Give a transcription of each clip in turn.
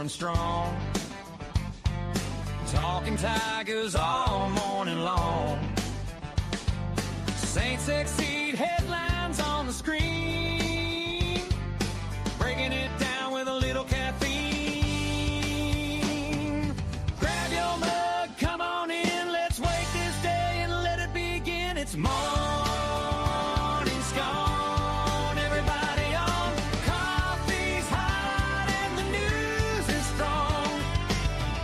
and strong. Talking Tigers all morning long. Saints exceed headlines on the screen. Breaking it down with a little caffeine. Grab your mug, come on in. Let's wake this day and let it begin. It's morning scone. Everybody on. Coffee's hot and the news is strong.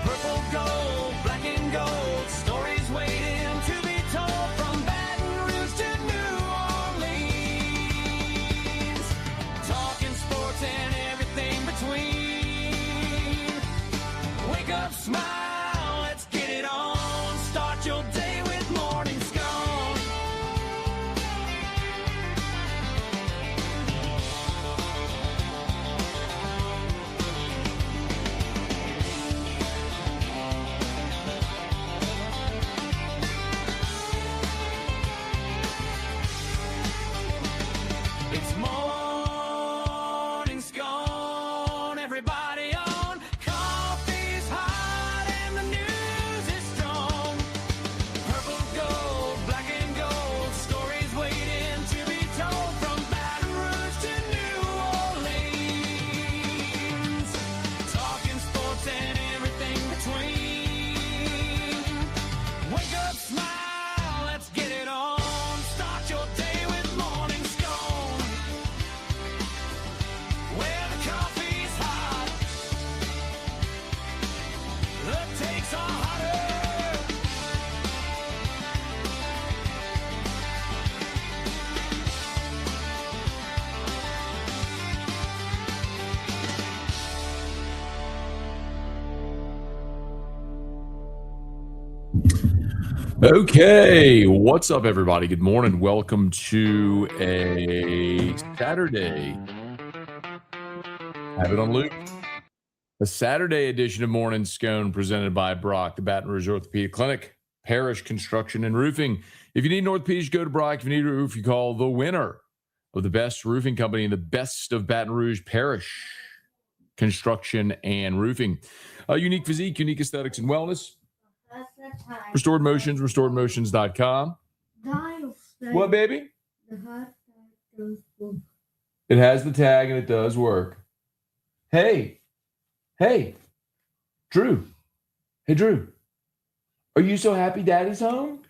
Purple gold, black and gold. Stories waiting to be told from Baton Rouge to New Orleans. Talking sports and everything between. Wake up, smile, let's get it on. Start your day with morning scone. It's morning scone. Everybody on. Coffee's hot and the news is strong. Purple gold, black and gold. Stories waiting to be told from Baton Rouge to New Orleans. Talking sports and everything between. Wake up, smile, let's get it on. Start your day with morning scone. Where the coffee's hot, the takes are hotter. Okay, what's up, everybody? Good morning. Welcome to a Saturday. Have it on loop. A Saturday edition of Morning Scone presented by Brock, the Baton Rouge Orthopedic Clinic, Parish Construction and Roofing. If you need an orthopedic, go to Brock. If you need a roof, you call the winner of the best roofing company in the best of Baton Rouge, Parish Construction and Roofing. Unique physique, unique aesthetics and wellness. Restored Motions, restoredmotions.com. What, baby? It has the tag and it does work. Hey, Drew. Hey, Drew. Are you so happy Daddy's home?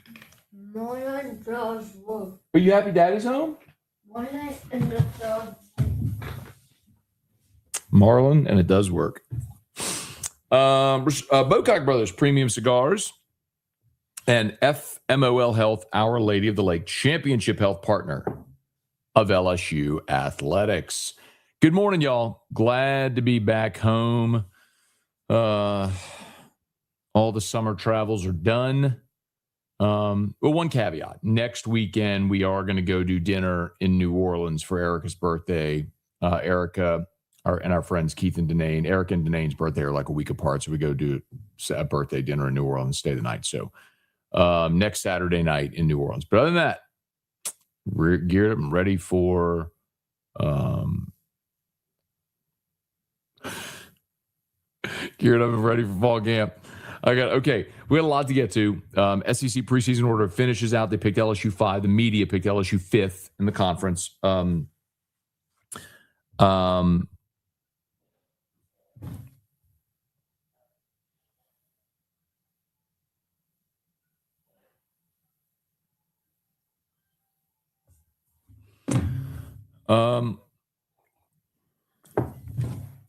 Mine does work. Are you happy Daddy's home? Mine and it does. Marlon, and it does work. Bocock Brothers Premium Cigars and FMOL Health, Our Lady of the Lake, championship health partner of LSU Athletics. Good morning, y'all. Glad to be back home. All the summer travels are done. Well, one caveat. Next weekend, we are going to go do dinner in New Orleans for Erica's birthday. Erica and our friends Keith and Denane. Eric and Danane's birthday are like a week apart, so we go do a birthday dinner in New Orleans, stay the night. So next Saturday night in New Orleans. But other than that, we're geared up and ready for fall camp. We got a lot to get to. SEC preseason order finishes out. They picked LSU 5. The media picked LSU 5th in the conference. What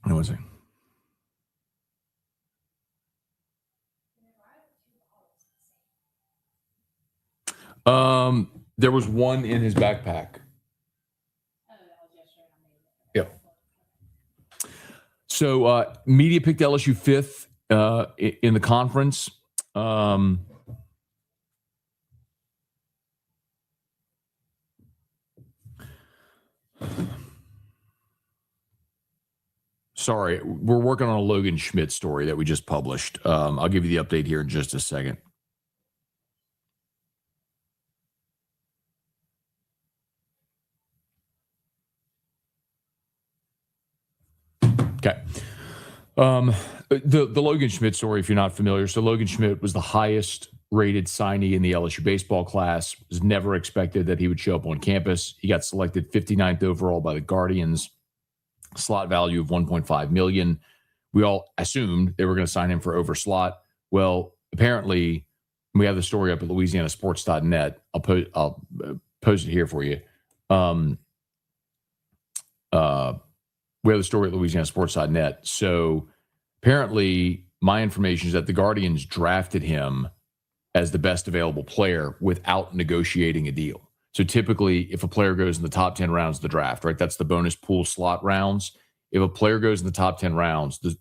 was it? There was one in his backpack. Yep. So media picked LSU 5th in the conference. Sorry, we're working on a Logan Schmidt story that we just published. I'll give you the update here in just a second. Okay. The Logan Schmidt story, if you're not familiar. So Logan Schmidt was the highest rated signee in the LSU baseball class. It was never expected that he would show up on campus. He got selected 59th overall by the Guardians. Slot value of $1.5 million. We all assumed they were going to sign him for over slot. Well, apparently, we have the story up at LouisianaSports.net. I'll post it here for you. We have the story at LouisianaSports.net. So apparently, my information is that the Guardians drafted him as the best available player without negotiating a deal. So typically, if a player goes in the top 10 rounds of the draft, right, that's the bonus pool slot rounds. If a player goes in the top 10 rounds, the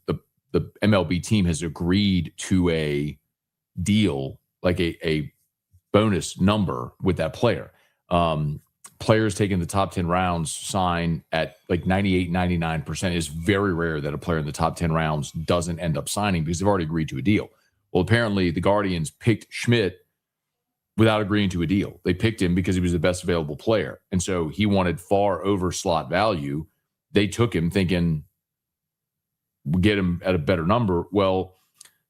MLB team has agreed to a deal, like a bonus number with that player. Players taking the top 10 rounds sign at like 98, 99%. It's very rare that a player in the top 10 rounds doesn't end up signing because they've already agreed to a deal. Well, apparently the Guardians picked Schmidt without agreeing to a deal. They picked him because he was the best available player. And so he wanted far over slot value. They took him thinking we'll get him at a better number. Well,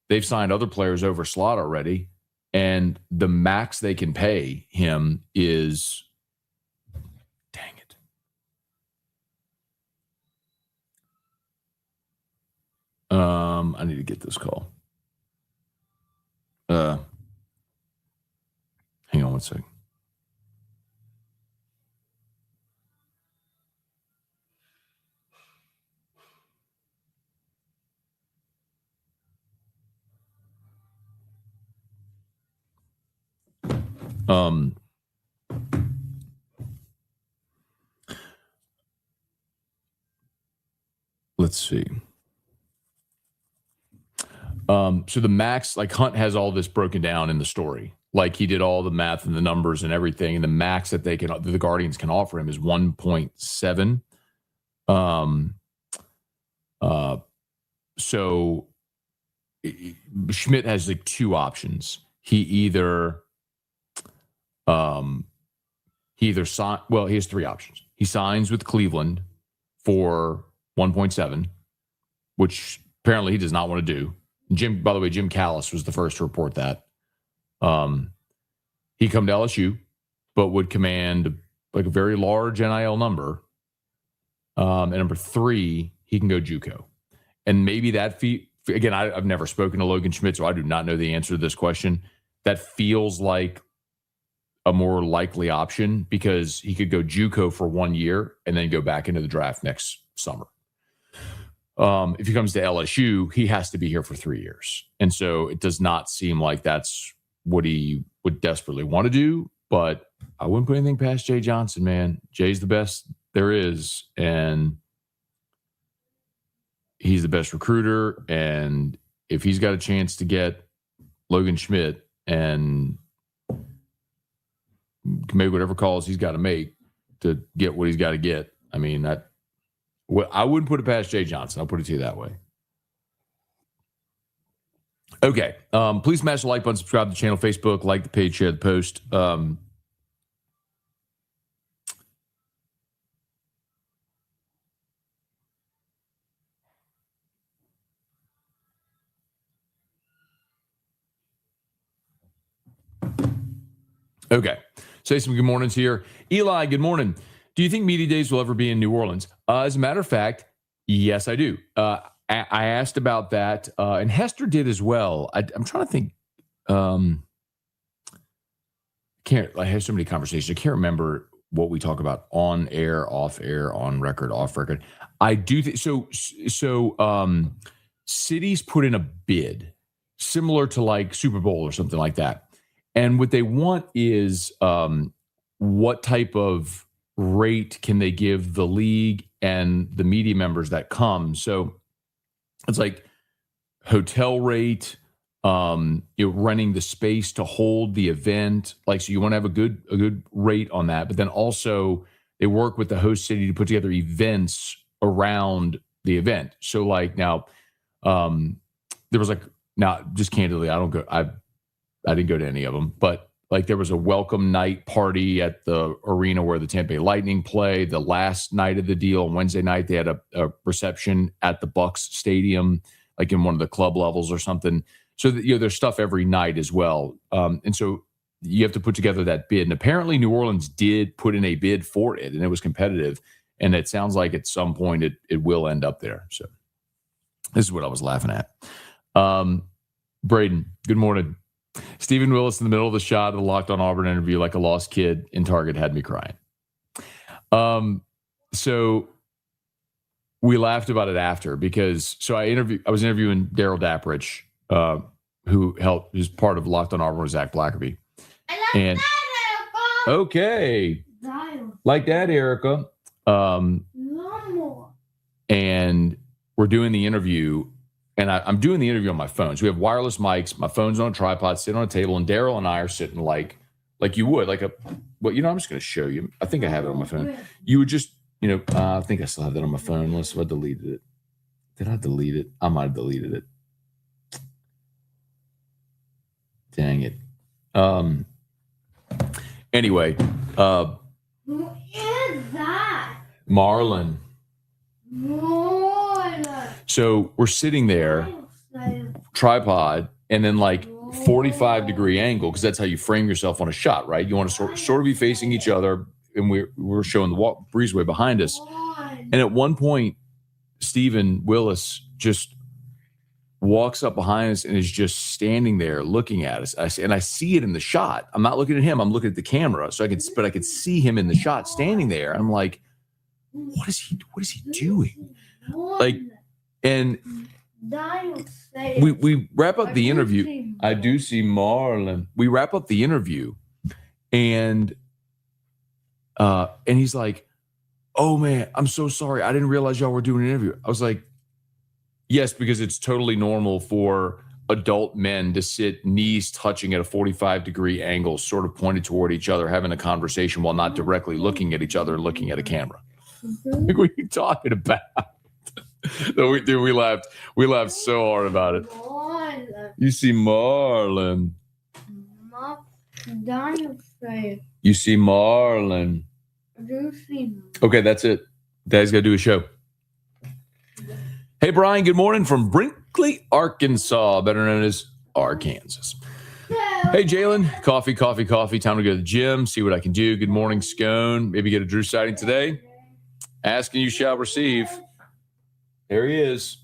they've signed other players over slot already. And the max they can pay him is, dang it. I need to get this call. Hang on one second. Let's see. So the max, like Hunt has all this broken down in the story. Like he did all the math and the numbers and everything. And the max that the Guardians can offer him is 1.7. So Schmidt has like two options. He has three options. He signs with Cleveland for 1.7, which apparently he does not want to do. By the way, Jim Callis was the first to report that. He come to LSU, but would command like a very large NIL number. And number three, he can go JUCO. And maybe that again, I've never spoken to Logan Schmidt, so I do not know the answer to this question. That feels like a more likely option because he could go JUCO for 1 year and then go back into the draft next summer. If he comes to LSU, he has to be here for 3 years. And so it does not seem like that's what he would desperately want to do. But I wouldn't put anything past Jay Johnson, man. Jay's the best there is. And he's the best recruiter. And if he's got a chance to get Logan Schmidt and make whatever calls he's got to make to get what he's got to get, I mean, I wouldn't put it past Jay Johnson. I'll put it to you that way. Okay. Please smash the like button, subscribe to the channel, Facebook, like the page, share the post. Okay. Say some good mornings here. Eli, good morning. Do you think Media Days will ever be in New Orleans? As a matter of fact, yes, I do. I asked about that, and Hester did as well. I'm trying to think. I have so many conversations. I can't remember what we talk about on air, off air, on record, off record. I do think so. Cities put in a bid similar to like Super Bowl or something like that, and what they want is what type of rate can they give the league and the media members that come. So it's like hotel rate, you're renting the space to hold the event. Like, so you want to have a good rate on that, but then also they work with the host city to put together events around the event. So like now, there was like, now just candidly, I didn't go to any of them, but Like there was a welcome night party at the arena where the Tampa Bay Lightning play. The last night of the deal, Wednesday night, they had a reception at the Bucks Stadium, like in one of the club levels or something. So that, there's stuff every night as well. And so you have to put together that bid. And apparently New Orleans did put in a bid for it, and it was competitive. And it sounds like at some point it will end up there. So this is what I was laughing at. Braden, good morning. Stephen Willis in the middle of the shot of the Locked on Auburn interview like a lost kid in Target had me crying. So we laughed about it after because I was interviewing Daryl Dapprich, who's part of Locked on Auburn with Zach Blackerby. And okay, like that, Erica. And we're doing the interview. And I'm doing the interview on my phone. So we have wireless mics. My phone's on a tripod, sitting on a table, and Daryl and I are sitting like you would, I'm just going to show you. I think I have it on my phone. You would just, I think I still have that on my phone unless I deleted it. Did I delete it? I might have deleted it. Dang it. Anyway. Who is that? Marlon. So we're sitting there, tripod, and then 45-degrey angle, because that's how you frame yourself on a shot, right? You want to sort of be facing each other, and we're showing the breezeway behind us. And at one point, Stephen Willis just walks up behind us and is just standing there looking at us. And I see it in the shot. I'm not looking at him. I'm looking at the camera. But I could see him in the shot standing there. I'm like, what is he doing? And we wrap up the interview. I do see Marlon. We wrap up the interview, and he's like, "Oh man, I'm so sorry. I didn't realize y'all were doing an interview." I was like, "Yes, because it's totally normal for adult men to sit knees touching at a 45-degree angle, sort of pointed toward each other, having a conversation while not directly looking at each other and looking at a camera." Like, what are you talking about? No, we laughed. We laughed so hard about it. You see Marlon. You see Marlon. Okay, that's it. Dad's got to do a show. Hey, Brian, good morning from Brinkley, Arkansas, better known as Arkansas. Hey, Jalen, coffee. Time to go to the gym, see what I can do. Good morning, Scone. Maybe get a Drew sighting today. Ask and you shall receive. There he is.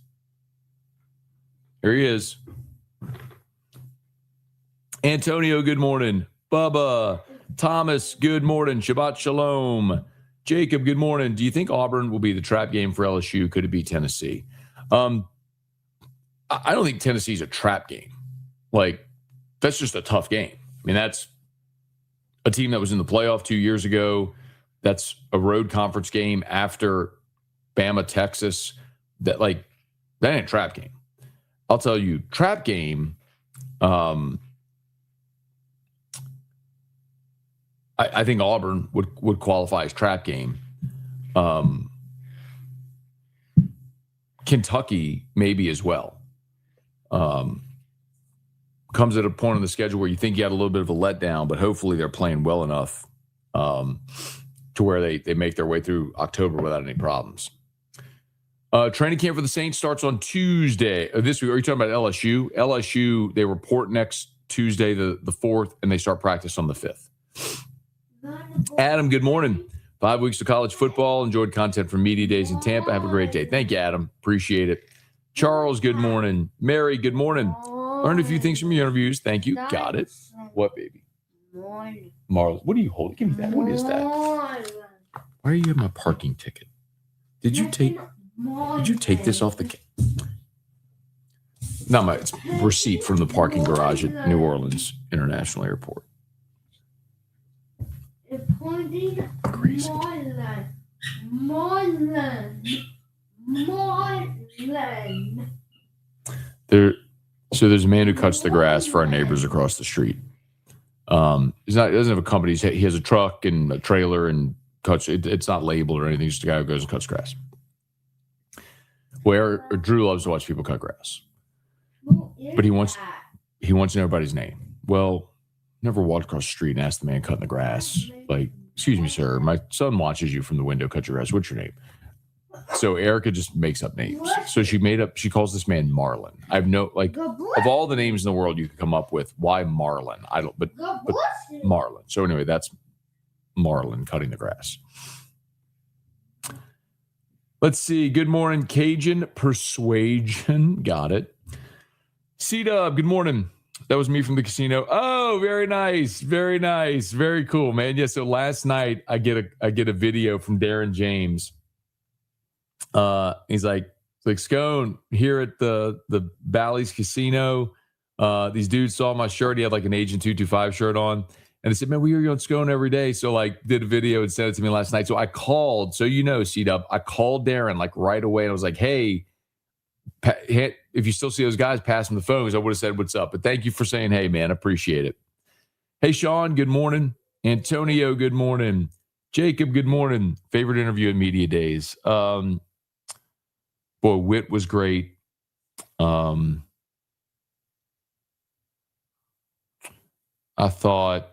Antonio, good morning. Bubba. Thomas, good morning. Shabbat shalom. Jacob, good morning. Do you think Auburn will be the trap game for LSU? Could it be Tennessee? I don't think Tennessee's a trap game. That's just a tough game. I mean, that's a team that was in the playoff 2 years ago. That's a road conference game after Bama, Texas. That ain't a trap game. I'll tell you, trap game. I think Auburn would qualify as trap game. Kentucky maybe as well. Comes at a point on the schedule where you think you had a little bit of a letdown, but hopefully they're playing well enough to where they make their way through October without any problems. Training camp for the Saints starts on Tuesday. This week, are you talking about LSU? LSU, they report next Tuesday, the 4th, and they start practice on the 5th. Adam, good morning. 5 weeks of college football. Enjoyed content from Media Days in Tampa. Have a great day. Thank you, Adam. Appreciate it. Charles, good morning. Mary, good morning. Learned a few things from your interviews. Thank you. Got it. What, baby? Marlon. What are you holding? Give me that. What is that? Why are you in my parking ticket? Did you take this off the not my it's receipt from the parking garage at New Orleans International Airport. Crazy. So there's a man who cuts the grass for our neighbors across the street. He doesn't have a company. He has a truck and a trailer and cuts. It's not labeled or anything. It's just a guy who goes and cuts grass. Where Drew loves to watch people cut grass, but he wants to know everybody's name. Well, never walked across the street and asked the man cutting the grass, like, excuse me, sir, my son watches you from the window, cut your grass. What's your name? So Erica just makes up names. So she calls this man Marlon. I have no, like, of all the names in the world you could come up with, why Marlon? I don't, but Marlon. So anyway, that's Marlon cutting the grass. Let's see. Good morning, Cajun Persuasion. Got it. C-Dub, good morning. That was me from the casino. Oh, very nice. Very nice. Very cool, man. Yeah, so last night I get a video from Darren James. He's like Scone here at the Bally's Casino. These dudes saw my shirt. He had like an Agent 225 shirt on. And they said, man, we hear you on Scone every day. So like did a video and sent it to me last night. So I called, so C-Dub, I called Darren like right away. And I was like, hey, if you still see those guys, pass them the phone, because I would have said what's up. But thank you for saying, hey, man, appreciate it. Hey, Sean, good morning. Antonio, good morning. Jacob, good morning. Favorite interview at Media Days. Boy, Witt was great. I thought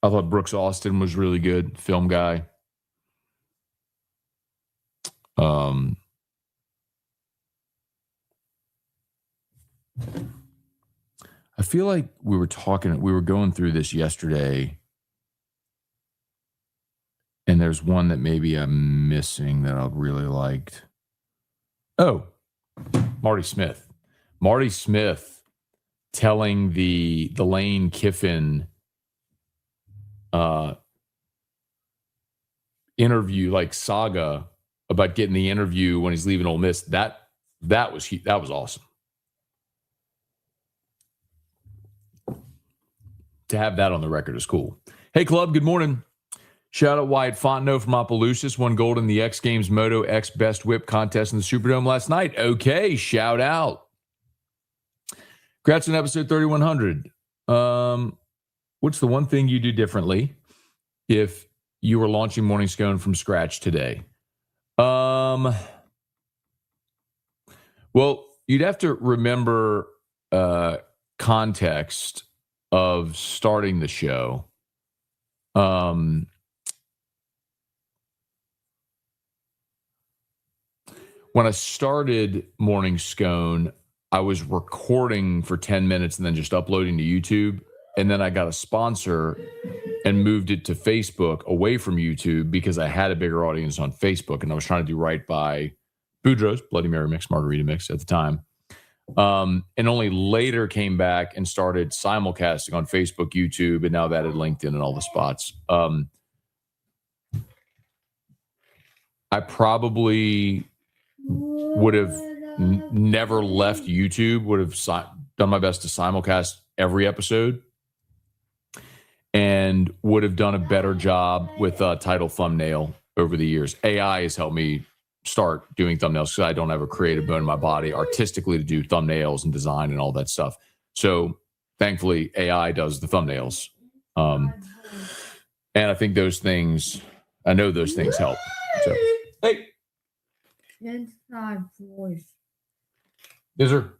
Brooks Austin was really good, film guy. I feel like we were going through this yesterday, and there's one that maybe I'm missing that I really liked. Oh, Marty Smith. Marty Smith telling the Lane Kiffin interview, like saga about getting the interview when he's leaving Ole Miss. That was awesome. To have that on the record is cool. Hey, club, good morning. Shout out Wyatt Fontenot from Opelousas. Won gold in the X Games Moto X Best Whip contest in the Superdome last night. Okay, shout out. Congrats on episode 3100. What's the one thing you do differently if you were launching Morning Scone from scratch today? Well, you'd have to remember context of starting the show. When I started Morning Scone, I was recording for 10 minutes and then just uploading to YouTube. And then I got a sponsor and moved it to Facebook away from YouTube because I had a bigger audience on Facebook. And I was trying to do right by Boudreaux's Bloody Mary Mix, Margarita Mix at the time. And only later came back and started simulcasting on Facebook, YouTube, and now that at LinkedIn and all the spots. I probably would have never left YouTube, would have done my best to simulcast every episode, and would have done a better job with title thumbnail over the years. AI has helped me start doing thumbnails because I don't have a creative bone in my body artistically to do thumbnails and design and all that stuff. So thankfully AI does the thumbnails. And I think I know those things help. So, hey. Inside voice. Yes, sir.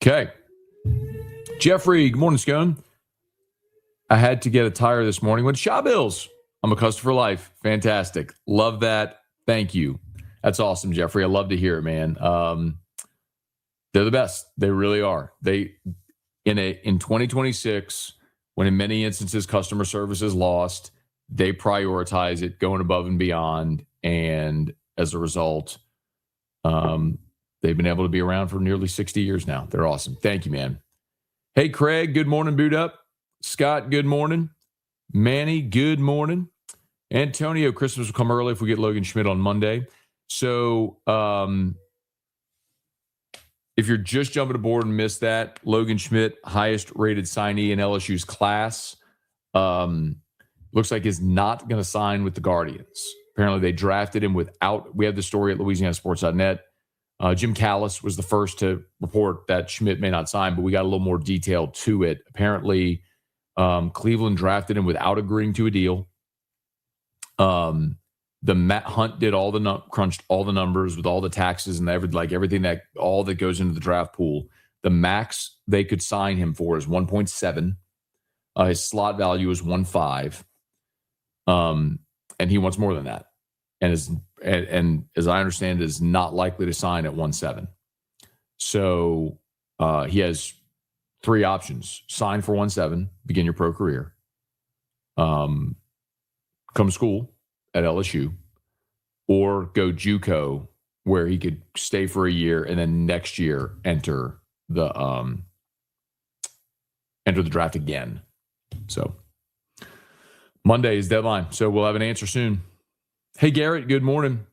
Okay. Jeffrey, good morning, Scone. I had to get a tire this morning. Went to Shaw Bills. I'm a customer for life. Fantastic. Love that. Thank you. That's awesome, Jeffrey. I love to hear it, man. They're the best. They really are. In 2026, when in many instances customer service is lost, they prioritize it, going above and beyond. And as a result, they've been able to be around for nearly 60 years now. They're awesome. Thank you, man. Hey, Craig, good morning, boot up. Scott, good morning. Manny, good morning. Antonio, Christmas will come early if we get Logan Schmidt on Monday. So if you're just jumping aboard and missed that, Logan Schmidt, highest rated signee in LSU's class, looks like is not going to sign with the Guardians. Apparently they drafted him without, we have the story at LouisianaSports.net. Jim Callis was the first to report that Schmidt may not sign, but we got a little more detail to it. Apparently, Cleveland drafted him without agreeing to a deal. Hunt did all the crunched all the numbers with all the taxes and everything that all that goes into the draft pool. The max they could sign him for is 1.7. His slot value is 1.5. And he wants more than that. And as I understand, is not likely to sign at 1.7. So he has 3 options: sign for 1.7, begin your pro career, come to school at LSU, or go JUCO, where he could stay for a year and then next year enter the draft again. So Monday is deadline, so we'll have an answer soon. Hey, Garrett, good morning.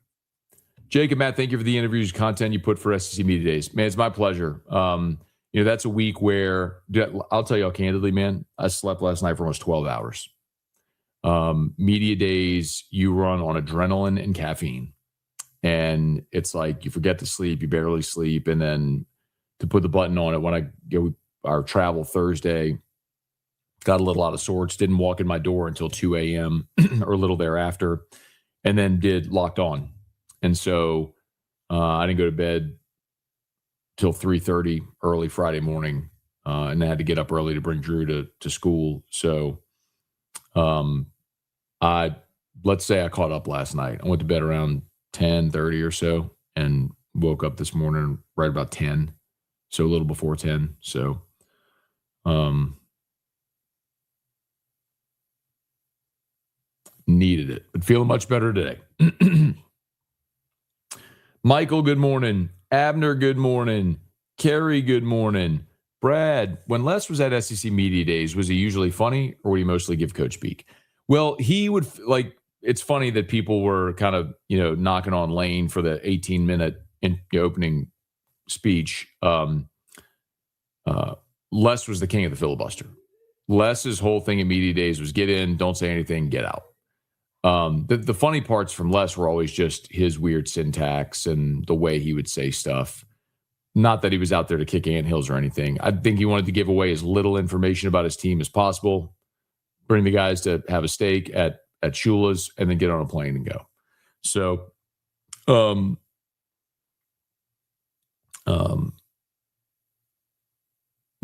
Jake and Matt, thank you for the interviews, content you put for SEC Media Days. Man, it's my pleasure. That's a week where, I'll tell you all candidly, man, I slept last night for almost 12 hours. Media days, you run on adrenaline and caffeine. And it's like you forget to sleep, you barely sleep. And then to put the button on it, when I go our travel Thursday, got a little out of sorts, didn't walk in my door until 2 a.m. or a little thereafter, and then did Locked On. And so I didn't go to bed till 3:30 early Friday morning, and I had to get up early to bring Drew to school. So let's say I caught up last night. I went to bed around 10:30 or so and woke up this morning right about 10, so a little before 10. So needed it, but feeling much better today. Michael, good morning. Abner, good morning. Carrie, good morning. Brad, when Les was at SEC Media Days, was he usually funny or would he mostly give coach speak? Well, he would it's funny that people were kind of, knocking on Lane for the 18-minute opening speech. Les was the king of the filibuster. Les's whole thing in Media Days was get in, don't say anything, get out. The funny parts from Les were always just his weird syntax and the way he would say stuff. Not that he was out there to kick anthills or anything. I think he wanted to give away as little information about his team as possible, bring the guys to have a steak at Shula's, and then get on a plane and go. So,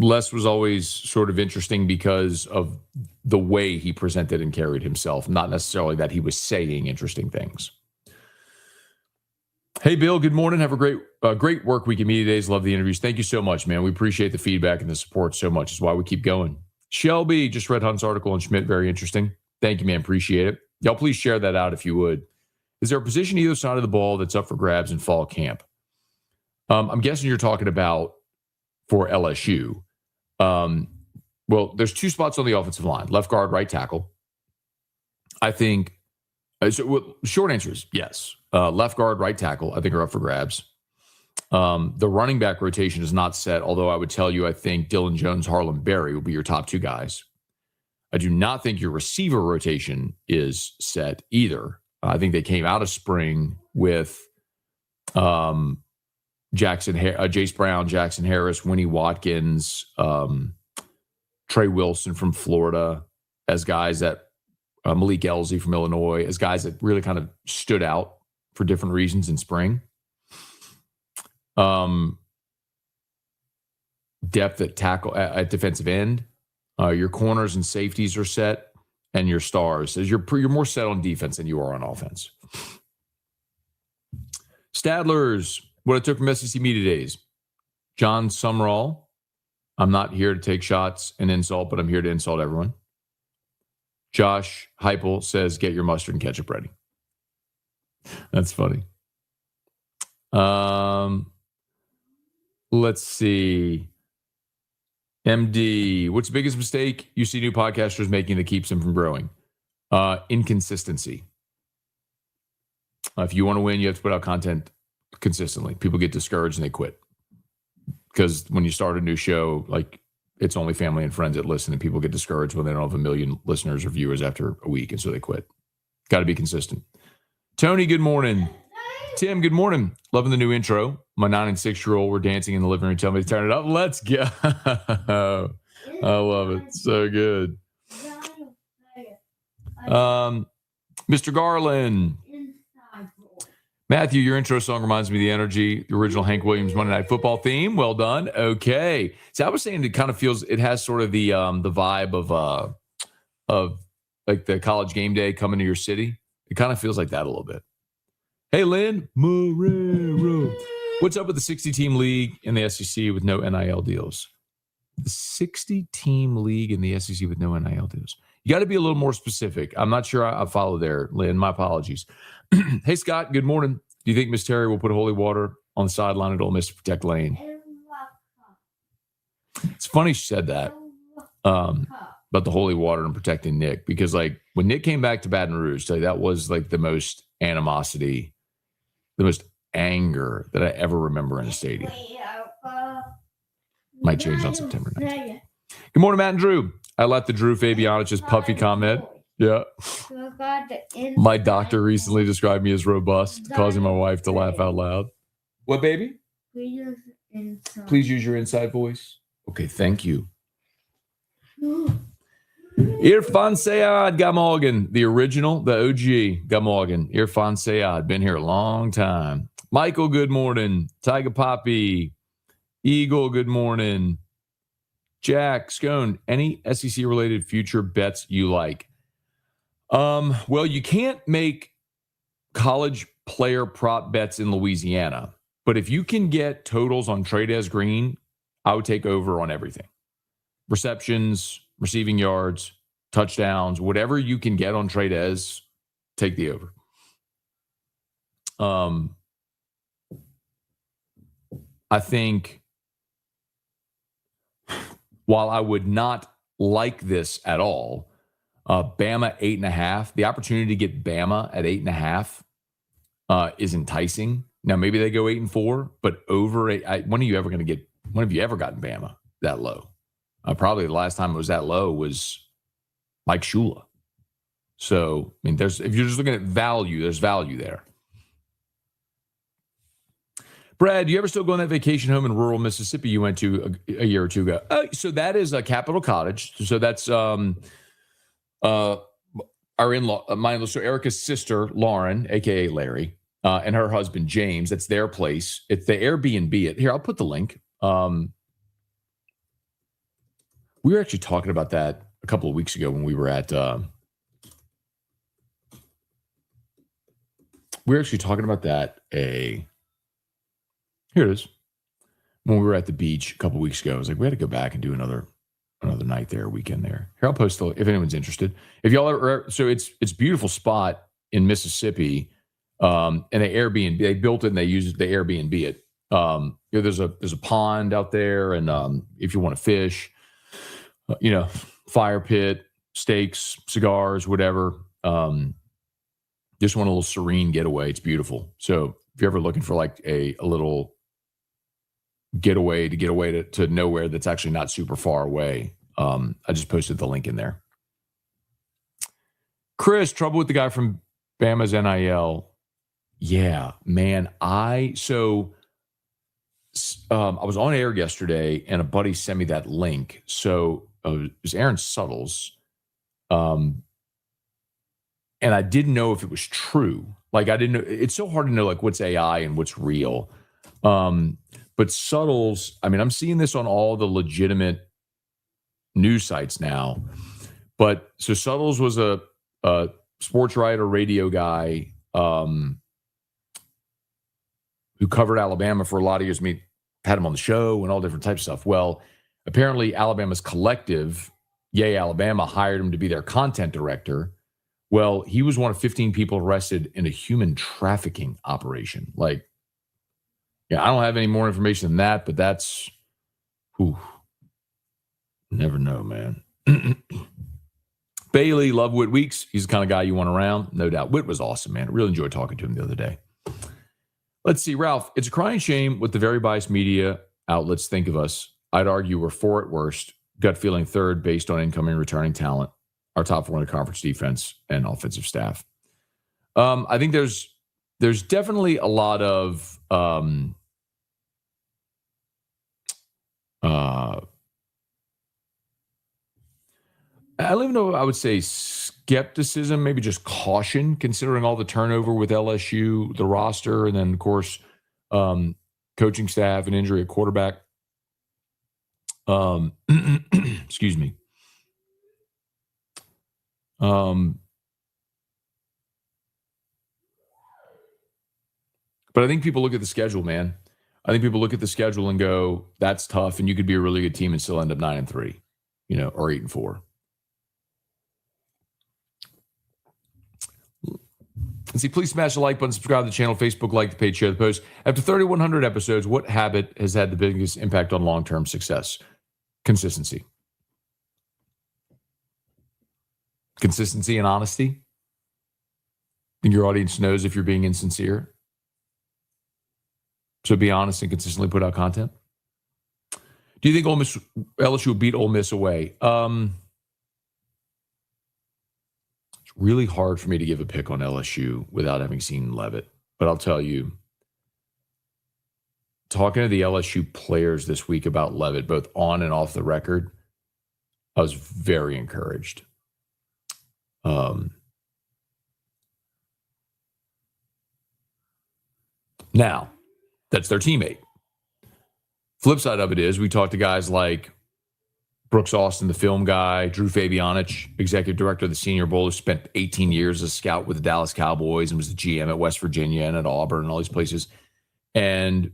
Les was always sort of interesting because of the way he presented and carried himself, not necessarily that he was saying interesting things. Hey, Bill, good morning. Have a great work week at Media Days. Love the interviews. Thank you so much, man. We appreciate the feedback and the support so much. It's why we keep going. Shelby, just read Hunt's article on Schmidt. Very interesting. Thank you, man. Appreciate it. Y'all please share that out if you would. Is there a position either side of the ball that's up for grabs in fall camp? I'm guessing you're talking about for LSU. Well, there's 2 spots on the offensive line, left guard, right tackle. I think, short answer is yes. Left guard, right tackle, I think are up for grabs. The running back rotation is not set, although I would tell you I think Dylan Jones, Harlan Berry will be your top 2 guys. I do not think your receiver rotation is set either. I think they came out of spring with Jace Brown, Jackson Harris, Winnie Watkins, Trey Wilson from Florida as guys that Malik Elzy from Illinois as guys that really kind of stood out for different reasons in spring. Depth at tackle at defensive end. Your corners and safeties are set, and your stars. You're more set on defense than you are on offense. Stadlers, what I took from SEC Media Days. John Sumrall, I'm not here to take shots and insult, but I'm here to insult everyone. Josh Heupel says, get your mustard and ketchup ready. That's funny. Let's see. MD, what's the biggest mistake you see new podcasters making that keeps them from growing? Inconsistency. If you want to win, you have to put out content consistently. People get discouraged and they quit. Because when you start a new show, it's only family and friends that listen, and people get discouraged when they don't have 1 million listeners or viewers after a week, and so they quit. Got to be consistent. Tony, good morning. Tim, good morning. Loving the new intro. My 9 and 6-year-old were dancing in the living room, telling me to turn it up. Let's go. I love it. So good. Mr. Garland, Matthew, your intro song reminds me of the energy, the original Hank Williams Monday Night Football theme. Well done. Okay. So I was saying it kind of feels, it has sort of the vibe of like the college game day coming to your city. It kind of feels like that a little bit. Hey, Lynn. Marrero. What's up with the 60-team league in the SEC with no NIL deals? The 60-team league in the SEC with no NIL deals. You got to be a little more specific. I'm not sure I follow there, Lynn. My apologies. Hey, Scott, good morning. Do you think Miss Terry will put holy water on the sideline at Ole Miss to protect Lane? It's funny she said that about the holy water and protecting Nick, because like when Nick came back to Baton Rouge, that was like the most animosity, the most anger that I ever remember in a stadium. Might change on September 9th. Good morning, Matt and Drew. I like the Drew Fabianich's puffy comment. Yeah. My doctor recently described me as robust, causing my wife to laugh out loud. What, baby? Please use your inside voice. Okay, thank you. Irfan Sayad Gamogan, the original, the OG Gamogan. Irfan Sayad, been here a long time. Michael, good morning. Tiger Poppy. Eagle, good morning. Jack, Scone, any SEC-related future bets you like? Well, you can't make college player prop bets in Louisiana, but if you can get totals on Trey'Dez Green, I would take over on everything. Receptions, receiving yards, touchdowns, whatever you can get on Trey'Dez, take the over. I think while I would not like this at all, Bama 8.5. The opportunity to get Bama at 8.5 is enticing. Now maybe they go 8-4, but over 8. When have you ever gotten Bama that low? Probably the last time it was that low was Mike Shula. So I mean, if you're just looking at value, there's value there. Brad, do you ever still go on that vacation home in rural Mississippi you went to a year or two ago? So that is a Capitol Cottage. So that's our in-law, so Erica's sister, Lauren, a.k.a. Larry, and her husband, James. That's their place. It's the Airbnb. Here, I'll put the link. We were actually talking about that a couple of weeks ago when we were at here it is. When we were at the beach a couple of weeks ago, I was like, we had to go back and do another night there, weekend there. Here, I'll post the, if anyone's interested. If y'all are, so it's a beautiful spot in Mississippi, and they Airbnb. They built it and they used it. They Airbnb it. There's a pond out there, and if you want to fish, fire pit, steaks, cigars, whatever. Just want a little serene getaway. It's beautiful. So if you're ever looking for like a little getaway to nowhere that's actually not super far away, I just posted the link in there. Chris, trouble with the guy from Bama's NIL. Yeah, man. I was on air yesterday and a buddy sent me that link. So it was Aaron Suttles. And I didn't know if it was true. Like I didn't know. It's so hard to know like what's AI and what's real. But Suttles, I mean, I'm seeing this on all the legitimate news sites now. But so Suttles was a sports writer, radio guy who covered Alabama for a lot of years. I mean, had him on the show and all different types of stuff. Well, apparently Alabama's collective, Yay Alabama, hired him to be their content director. Well, he was one of 15 people arrested in a human trafficking operation. Like, yeah, I don't have any more information than that, but that's, never know, man. Bailey, love Whit Weeks. He's the kind of guy you want around, no doubt. Whit was awesome, man. I really enjoyed talking to him the other day. Let's see, Ralph. It's a crying shame what the very biased media outlets think of us. I'd argue we're 4 at worst. Gut feeling 3rd based on incoming returning talent. Our top 4 in the conference defense and offensive staff. I think there's definitely a lot of I don't even know. I would say skepticism, maybe just caution, considering all the turnover with LSU, the roster, and then, of course, coaching staff and injury at quarterback. Excuse me. But I think people look at the schedule, man. I think people look at the schedule and go, that's tough, and you could be a really good team and still end up 9-3, or 8-4. And see, please smash the like button, subscribe to the channel, Facebook, like the page, share the post. After 3,100 episodes, what habit has had the biggest impact on long-term success? Consistency. Consistency and honesty. Think your audience knows if you're being insincere. So be honest and consistently put out content. Do you think LSU will beat Ole Miss away? It's really hard for me to give a pick on LSU without having seen Leavitt. But I'll tell you, talking to the LSU players this week about Leavitt, both on and off the record, I was very encouraged. Now, that's their teammate. Flip side of it is we talked to guys like Brooks Austin, the film guy, Drew Fabianich, executive director of the Senior Bowl, who spent 18 years as a scout with the Dallas Cowboys and was the GM at West Virginia and at Auburn and all these places. And,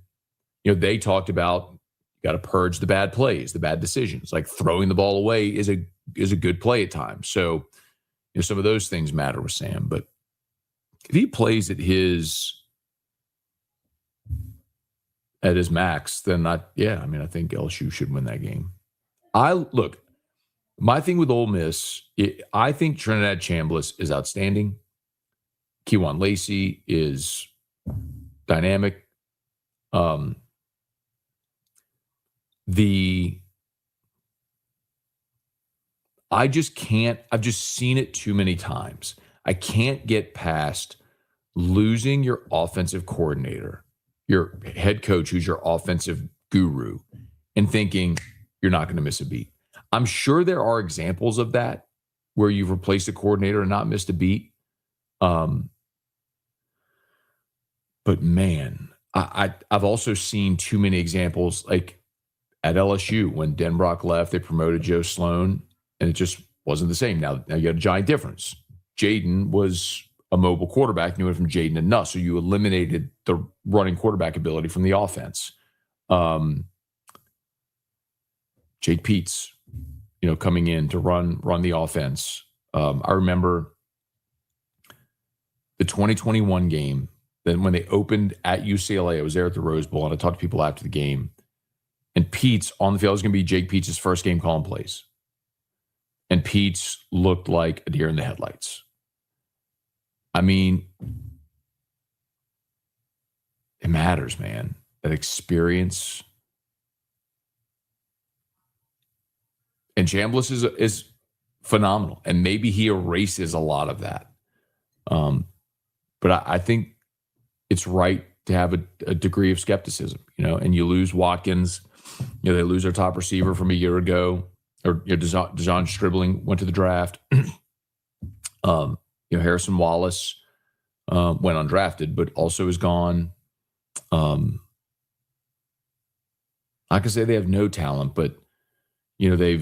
they talked about got to purge the bad plays, the bad decisions. Like throwing the ball away is a good play at times. So, some of those things matter with Sam. But if he plays at his max, then I think LSU should win that game. My thing with Ole Miss, I think Trinidad Chambliss is outstanding. Kejuan Lacey is dynamic. I've just seen it too many times. I can't get past losing your offensive coordinator, your head coach, who's your offensive guru, and thinking you're not going to miss a beat. I'm sure there are examples of that where you've replaced a coordinator and not missed a beat. But man, I've also seen too many examples, like at LSU when Denbrock left, they promoted Joe Sloan, and it just wasn't the same. Now you got a giant difference. Jaden was a mobile quarterback, and you went from Jaden to Nuss, so you eliminated the running quarterback ability from the offense. Jake Peets, coming in to run the offense. I remember the 2021 game. Then when they opened at UCLA, I was there at the Rose Bowl, and I talked to people after the game. And Peets on the field was going to be Jake Peets' first game calling plays. And Peets looked like a deer in the headlights. I mean, it matters, man. That experience. And Chambliss is phenomenal. And maybe he erases a lot of that. But I think it's right to have a degree of skepticism, and you lose Watkins. They lose their top receiver from a year ago. Or Dejon Stribling went to the draft. Harrison Wallace went undrafted, but also is gone. I can say they have no talent, but they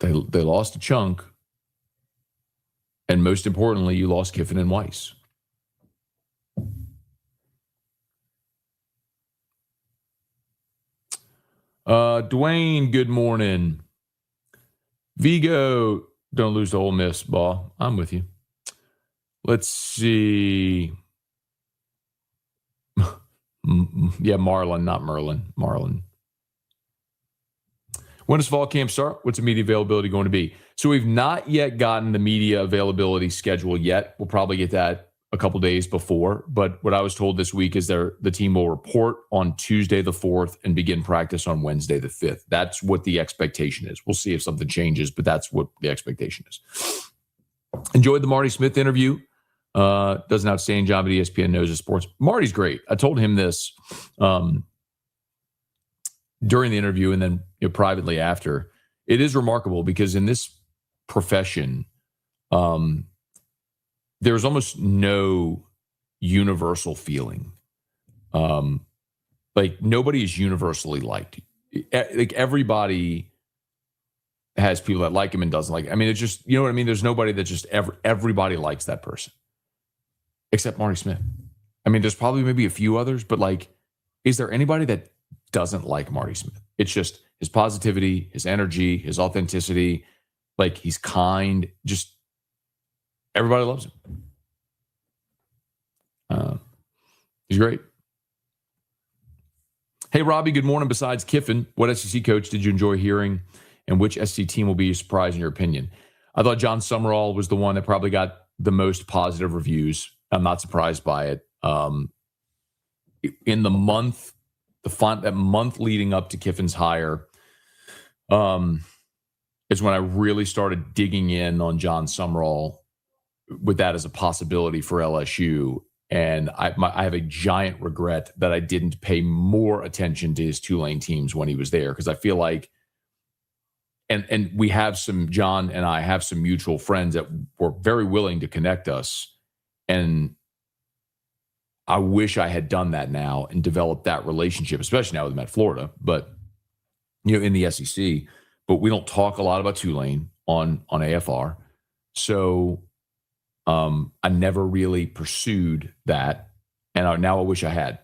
lost a chunk, and most importantly, you lost Kiffin and Weiss. Dwayne, good morning. Vigo, don't lose to Ole Miss, ball. I'm with you. Let's see. Yeah, Marlin, not Merlin. Marlin. When does fall camp start? What's the media availability going to be? So we've not yet gotten the media availability schedule yet. We'll probably get that a couple days before. But what I was told this week is the team will report on Tuesday the 4th and begin practice on Wednesday the 5th. That's what the expectation is. We'll see if something changes, but that's what the expectation is. Enjoyed the Marty Smith interview. Does an outstanding job at ESPN, knows his sports. Marty's great. I told him this during the interview and then privately after. It is remarkable because in this profession, there's almost no universal feeling. Like nobody is universally liked. Like everybody has people that like him and doesn't like him. I mean, it's just, you know what I mean? There's nobody that just everybody likes that person except Marty Smith. I mean, there's probably maybe a few others, but like, is there anybody that doesn't like Marty Smith? It's just his positivity, his energy, his authenticity. Like he's kind, just everybody loves him. He's great. Hey, Robbie, good morning. Besides Kiffin, what SEC coach did you enjoy hearing, and which SEC team will be a surprise in your opinion? I thought John Summerall was the one that probably got the most positive reviews. I'm not surprised by it. In the month, that month leading up to Kiffin's hire, is when I really started digging in on John Summerall with that as a possibility for LSU. And I have a giant regret that I didn't pay more attention to his Tulane teams when he was there, because I feel like, and we have some, John and I have some mutual friends that were very willing to connect us. And I wish I had done that now and developed that relationship, especially now with him at Florida, but in the SEC. But we don't talk a lot about Tulane on AFR. So I never really pursued that. And now I wish I had,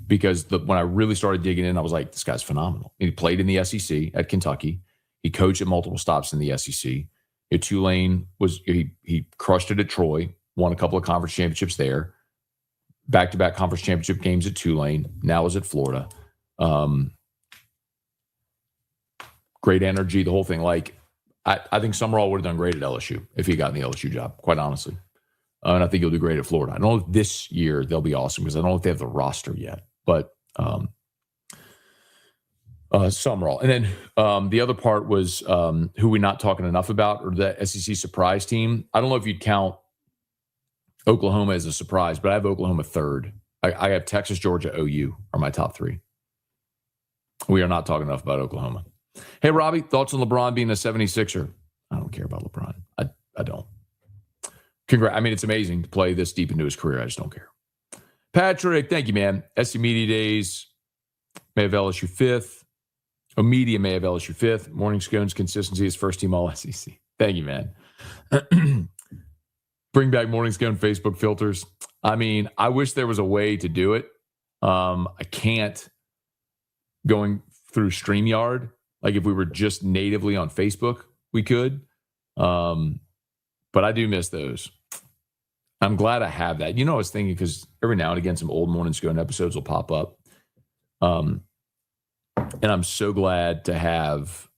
because when I really started digging in, I was like, this guy's phenomenal. He played in the SEC at Kentucky. He coached at multiple stops in the SEC. Tulane he crushed it at Troy, won a couple of conference championships there, back-to-back conference championship games at Tulane, now is at Florida. Great energy, the whole thing. Like, I think Summerall would have done great at LSU if he got in the LSU job, quite honestly. And I think he'll do great at Florida. I don't know if this year they'll be awesome, because I don't know if they have the roster yet. But Summerall. And then the other part was who we're not talking enough about, or the SEC surprise team. I don't know if you'd count Oklahoma as a surprise, but I have Oklahoma third. I have Texas, Georgia, OU are my top three. We are not talking enough about Oklahoma. Hey, Robbie, thoughts on LeBron being a 76er? I don't care about LeBron. I don't. I mean, it's amazing to play this deep into his career. I just don't care. Patrick, thank you, man. SC Media Days may have LSU fifth. Media may have LSU fifth. Morning Scone's consistency is first team all SEC. Thank you, man. Bring back Morning Scone Facebook filters. I mean, I wish there was a way to do it. I can't going through StreamYard. Like if we were just natively on Facebook, we could. But I do miss those. I'm glad I have that. I was thinking, because every now and again, some old Morning Scone episodes will pop up. And I'm so glad to have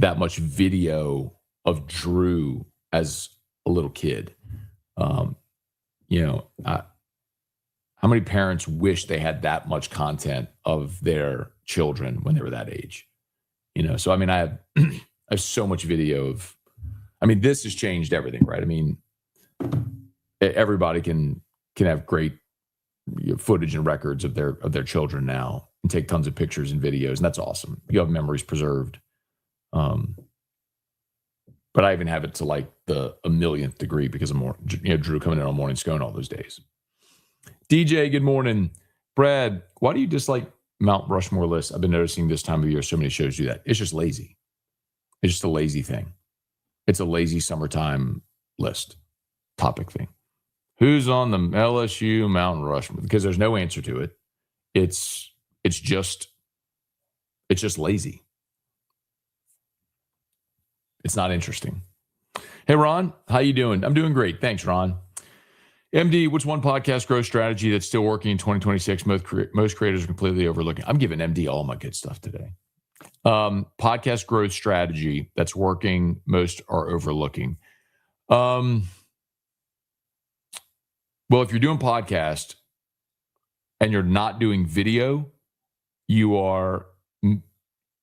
that much video of Drew as a little kid. How many parents wish they had that much content of their children when they were that age? So I mean, I have so much video of. I mean, this has changed everything, right? I mean, everybody can have great footage and records of their children now, and take tons of pictures and videos, and that's awesome. You have memories preserved. But I even have it to like the 1,000,000th degree because of more, Drew coming in on Morning Scone all those days. DJ, good morning. Brad, why do you dislike Mount Rushmore lists? I've been noticing this time of year so many shows do that. It's just lazy. It's just a lazy thing. It's a lazy summertime list topic thing. Who's on the LSU Mount Rushmore? Because there's no answer to it. It's just lazy. It's not interesting. Hey, Ron, how you doing? I'm doing great. Thanks, Ron. MD, what's one podcast growth strategy that's still working in 2026? Most creators are completely overlooking. I'm giving MD all my good stuff today. Podcast growth strategy that's working, most are overlooking. Well, if you're doing podcast and you're not doing video, you're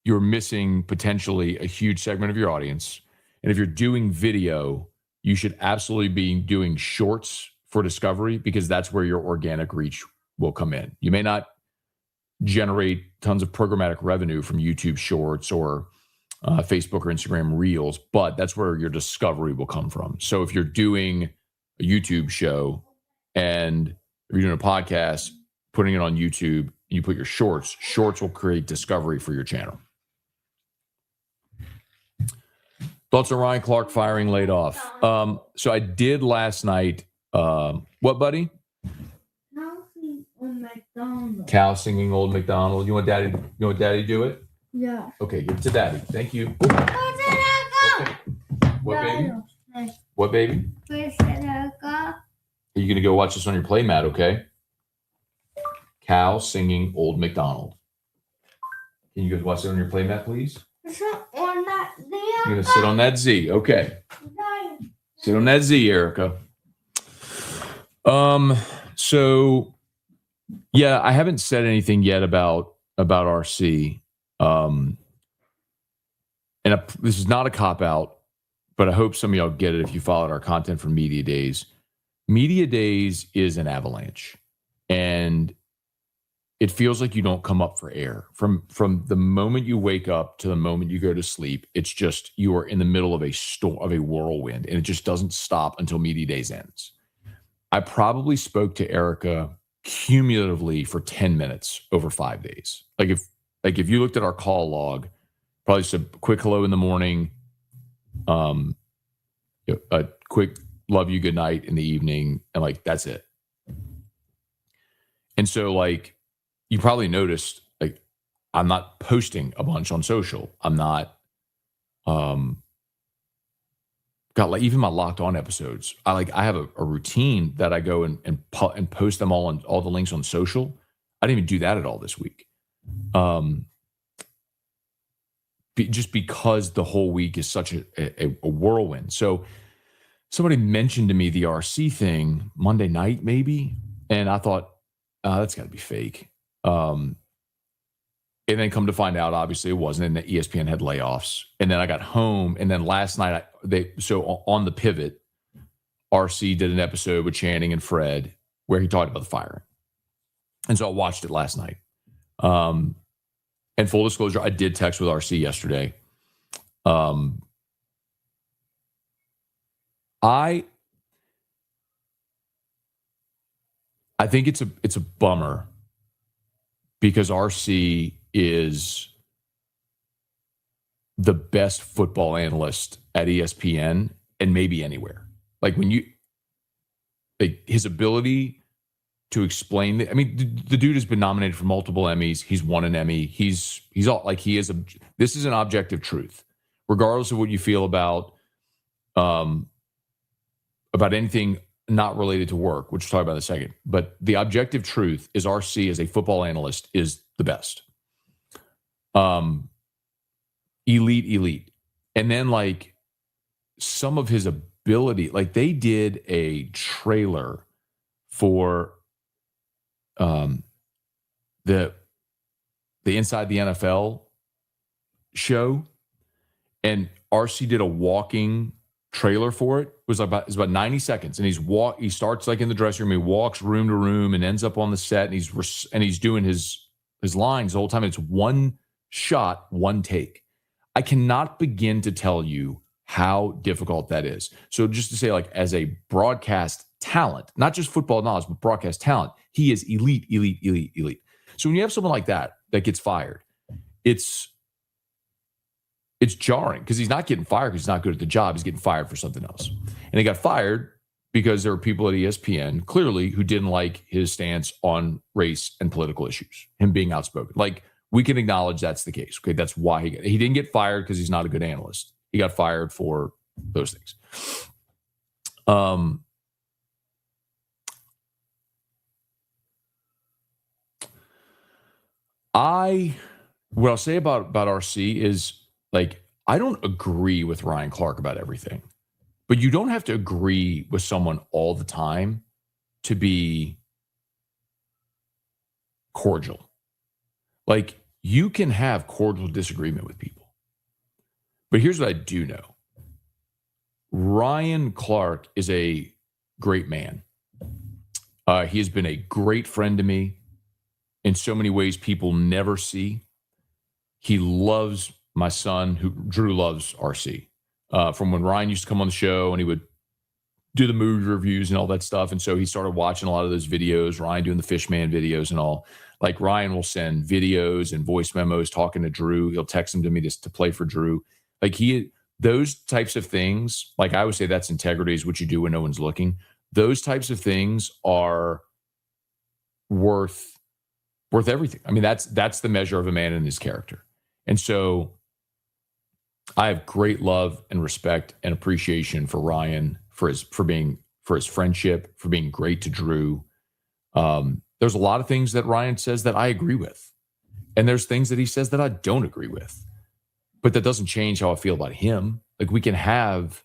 missing potentially a huge segment of your audience. And if you're doing video, you should absolutely be doing shorts for discovery, because that's where your organic reach will come in. You may not generate tons of programmatic revenue from YouTube shorts or Facebook or Instagram Reels, but that's where your discovery will come from. So if you're doing a YouTube show and if you're doing a podcast, putting it on YouTube, you put your shorts will create discovery for your channel. Thoughts on Ryan Clark firing laid off? So I did last night. What, buddy? Cow singing Old MacDonald. You want Daddy to do it? Yeah. Okay, give it to Daddy. Thank you. Okay. What baby? What baby? Are you gonna go watch this on your playmat? Okay. Cow singing Old MacDonald. Can you go watch it on your playmat, please? You're gonna sit on that Z. Okay. Sit on that Z, Erica. So yeah, I haven't said anything yet about RC. This is not a cop-out, but I hope some of y'all get it if you followed our content from Media Days. Media Days is an avalanche, and it feels like you don't come up for air. From the moment you wake up to the moment you go to sleep, it's just you are in the middle of a storm, of a whirlwind, and it just doesn't stop until Media Days ends. I probably spoke to Erica cumulatively for 10 minutes over 5 days. Like if you looked at our call log, probably just a quick hello in the morning, a quick love you, good night in the evening, and like that's it. And so like you probably noticed, like I'm not posting a bunch on social. I'm not got like even my Locked On episodes. I have a routine that I go and post them all on all the links on social. I didn't even do that at all this week. Just because the whole week is such a whirlwind. So somebody mentioned to me the RC thing Monday night, maybe, and I thought, that's got to be fake. And then come to find out, obviously it wasn't, and the ESPN had layoffs. And then I got home, and then last night, on the pivot, RC did an episode with Channing and Fred where he talked about the firing. And so I watched it last night. And full disclosure, I did text with RC yesterday. I think it's a bummer because RC is the best football analyst at ESPN and maybe anywhere. Like his ability to explain the dude has been nominated for multiple Emmys. He's won an Emmy. He's all like this is an objective truth, regardless of what you feel about anything not related to work, which we'll talk about in a second. But the objective truth is RC as a football analyst is the best. Elite. And then like some of his ability, like they did a trailer for the Inside the NFL show, and RC did a walking trailer for it. It was about 90 seconds, and he starts like in the dressing room, he walks room to room and ends up on the set, and he's doing his lines the whole time. It's one shot, one take. I cannot begin to tell you how difficult that is. So just to say, like, as a broadcast talent, not just football knowledge, but broadcast talent, he is elite. So when you have someone like that gets fired, it's jarring because he's not getting fired because he's not good at the job. He's getting fired for something else. And he got fired because there were people at ESPN clearly who didn't like his stance on race and political issues, him being outspoken. Like, we can acknowledge that's the case. Okay, that's why he didn't get fired because he's not a good analyst. He got fired for those things. What I'll say about RC is, like, I don't agree with Ryan Clark about everything, but you don't have to agree with someone all the time to be cordial. Like, you can have cordial disagreement with people. But here's what I do know. Ryan Clark is a great man. He has been a great friend to me in so many ways people never see. He loves my son, who Drew loves RC, from when Ryan used to come on the show and he would do the movie reviews and all that stuff. And so he started watching a lot of those videos, Ryan doing the Fishman videos and all. Like Ryan will send videos and voice memos talking to Drew. He'll text them to me to play for Drew. Like those types of things, like I would say that's integrity, is what you do when no one's looking. Those types of things are worth everything. I mean, that's the measure of a man and his character. And so I have great love and respect and appreciation for Ryan, for his friendship, for being great to Drew. There's a lot of things that Ryan says that I agree with. And there's things that he says that I don't agree with. But that doesn't change how I feel about him. Like, we can have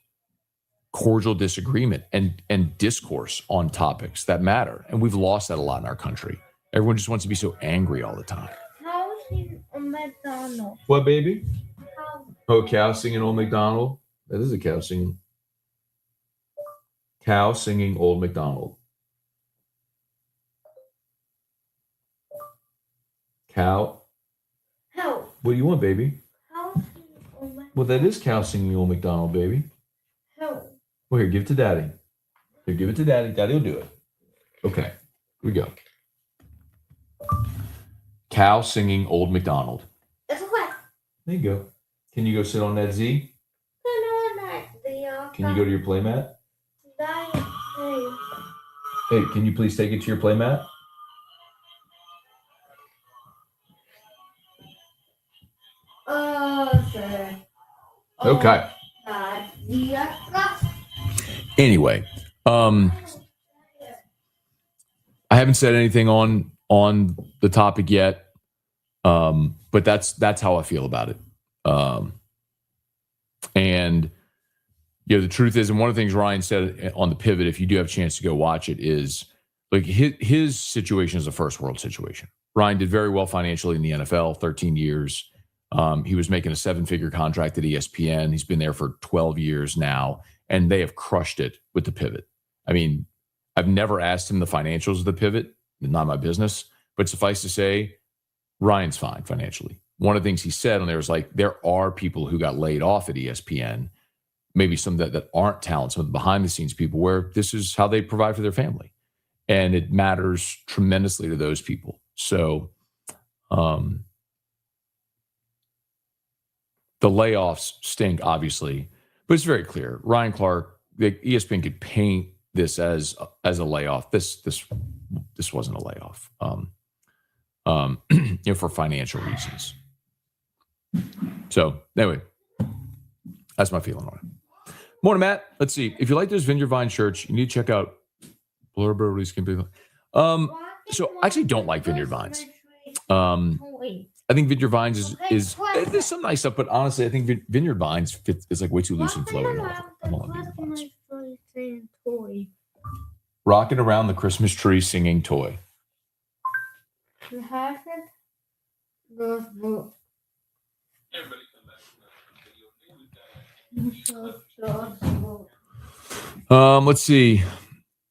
cordial disagreement and discourse on topics that matter. And we've lost that a lot in our country. Everyone just wants to be so angry all the time. How is a McDonald? What, baby? How? Oh, cow singing Old MacDonald. That is a cow singing. Cow singing Old MacDonald. Cow. How? What do you want, baby? How is a McDonald? Well, that is cow singing Old MacDonald, baby. How? Well, here, give it to Daddy. Here, give it to Daddy. Daddy will do it. Okay, here we go. Cow singing Old MacDonald. It's okay. There you go. Can you go sit on that Z? Can you go to your playmat? Hey, can you please take it to your playmat? Sir. Okay. Anyway, I haven't said anything on the topic yet, but that's how I feel about it. And the truth is, and one of the things Ryan said on the pivot, if you do have a chance to go watch it, is like his situation is a first world situation. Ryan did very well financially in the NFL, 13 years. He was making a 7-figure contract at ESPN. He's been there for 12 years now, and they have crushed it with the pivot. I mean, I've never asked him the financials of the pivot, not my business, but suffice to say, Ryan's fine financially. One of the things he said on there was like, there are people who got laid off at ESPN, maybe some that aren't talent, some of the behind the scenes people, where this is how they provide for their family. And it matters tremendously to those people. So, the layoffs stink, obviously, but it's very clear. Ryan Clark, the ESPN could paint this as a layoff. This wasn't a layoff, for financial reasons. So anyway, that's my feeling on it. Morning, Matt. Let's see. If you like those Vineyard Vine shirts, you need to check out Blurber Release. So I actually don't like Vineyard Vines. I think Vineyard Vines is there's some nice stuff, but honestly, I think Vineyard Vines is like way too loose and flowy. I don't like Vineyard Vines. Rocking around the Christmas tree singing toy. Let's see.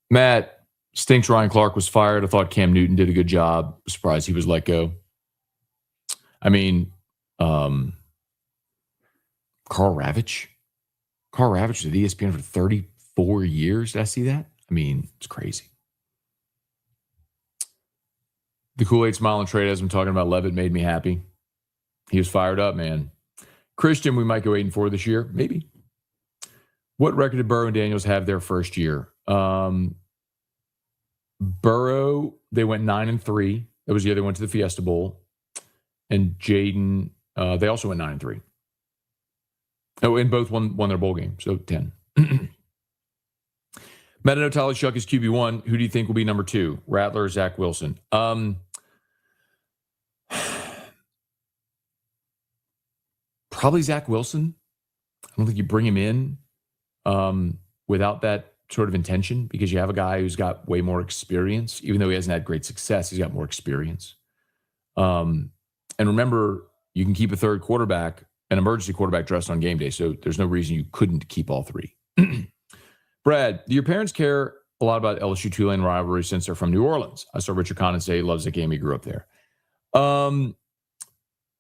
Matt stinks. Ryan Clark was fired. I thought Cam Newton did a good job. Surprised he was let go. I mean, Carl Ravitch was at ESPN for 34 years. Did I see that? I mean, it's crazy. The Kool-Aid Smiling trade, as I'm talking about, Levitt made me happy. He was fired up, man. Christian, we might go 8-4 this year. Maybe. What record did Burrow and Daniels have their first year? Burrow, they went 9-3. That was the year they went to the Fiesta Bowl. And Jaden, they also went 9-3. Oh, and both won their bowl game, so 10. Metano Tyler Shuck is QB1. Who do you think will be number 2? Rattler or Zach Wilson? Probably Zach Wilson. I don't think you bring him in without that sort of intention, because you have a guy who's got way more experience. Even though he hasn't had great success, he's got more experience. And remember, you can keep a third quarterback, an emergency quarterback, dressed on game day. So there's no reason you couldn't keep all 3. Brad, do your parents care a lot about LSU Tulane rivalry since they're from New Orleans? I saw Richard Condon say he loves the game. He grew up there.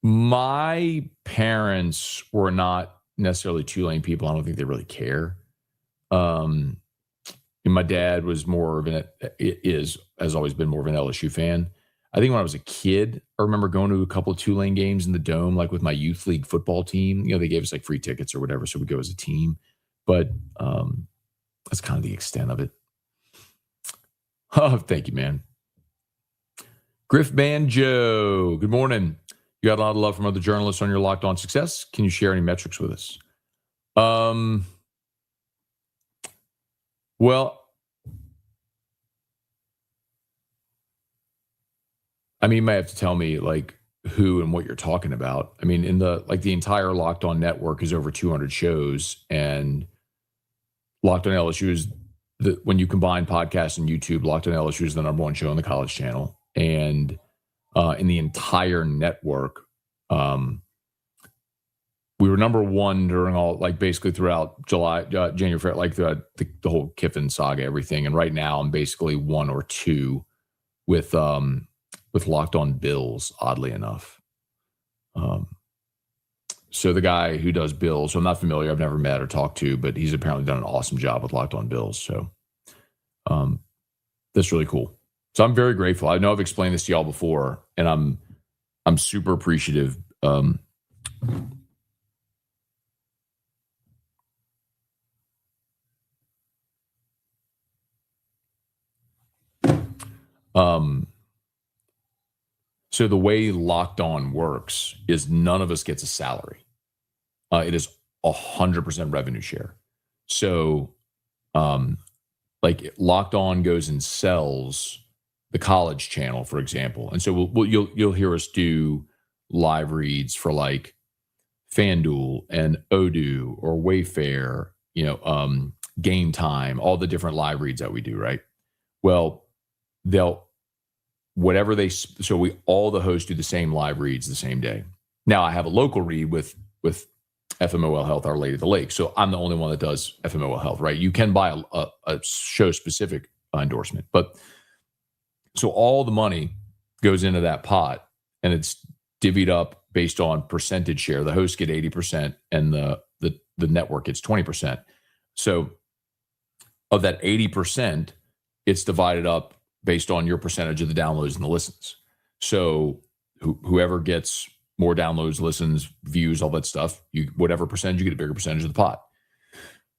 My parents were not necessarily Tulane people. I don't think they really care. And my dad was has always been more of an LSU fan. I think when I was a kid, I remember going to a couple of Tulane games in the Dome, like with my youth league football team. They gave us like free tickets or whatever, so we go as a team. But that's kind of the extent of it. Oh, thank you, man. Griff Banjo, good morning. You got a lot of love from other journalists on your Locked On success. Can you share any metrics with us? Well, I mean, you might have to tell me like who and what you're talking about. I mean, in the entire Locked On network is over 200 shows, and Locked On LSU is when you combine podcasts and YouTube, Locked On LSU is the number one show on the college channel. And in the entire network, we were number one during all, like basically throughout July, January, like throughout the whole Kiffin saga, everything. And right now I'm basically 1 or 2 with Locked On Bills, oddly enough. So the guy who does Bills, so I'm not familiar, I've never met or talked to, but he's apparently done an awesome job with Locked On Bills. So that's really cool. So I'm very grateful. I know I've explained this to y'all before, and I'm super appreciative. So the way Locked On works is none of us gets a salary. It is 100% revenue share. So, like Locked On goes and sells the college channel, for example, and so you'll hear us do live reads for like FanDuel and Odoo or Wayfair, Game Time, all the different live reads that we do, right? Well, all the hosts do the same live reads the same day. Now I have a local read with FMOL Health, Our Lady of the Lake. So I'm the only one that does FMOL Health, right? You can buy a show specific endorsement, but so all the money goes into that pot and it's divvied up based on percentage share. The hosts get 80% and the network gets 20%. So of that 80%, it's divided up based on your percentage of the downloads and the listens. So whoever gets more downloads, listens, views, all that stuff, whatever percentage, you get a bigger percentage of the pot.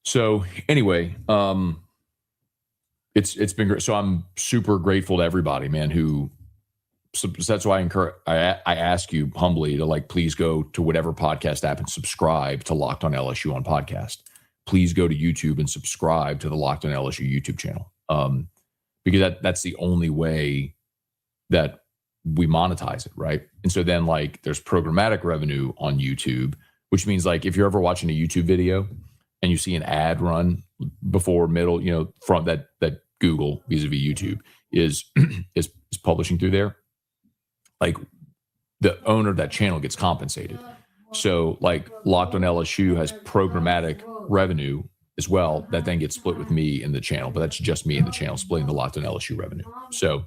So anyway, it's been great. So I'm super grateful to everybody, man, so that's why I ask you humbly to like, please go to whatever podcast app and subscribe to Locked On LSU on podcast. Please go to YouTube and subscribe to the Locked On LSU YouTube channel. Because that's the only way that we monetize it, right? And so then like there's programmatic revenue on YouTube, which means like if you're ever watching a YouTube video and you see an ad run before, middle, front that Google vis-a-vis YouTube is publishing through there, like the owner of that channel gets compensated. So like Locked On LSU has programmatic revenue as well that then gets split with me in the channel, but that's just me in the channel splitting the Locked On LSU revenue. So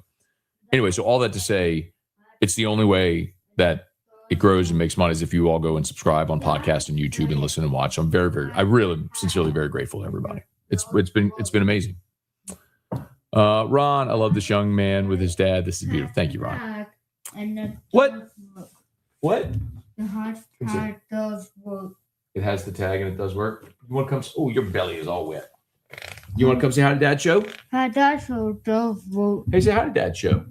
anyway, so all that to say, it's the only way that it grows and makes money is if you all go and subscribe on podcast and YouTube and listen and watch. I'm I really sincerely very grateful to everybody. It's been amazing. Ron, I love this young man with his dad. This is beautiful. Thank you, Ron. What? The hashtag does work. It has the tag and it does work. You want to come? Oh, your belly is all wet. You want to come say hi to Dad Show? Hi, Dad Show does work. Hey, say hi to Dad Show.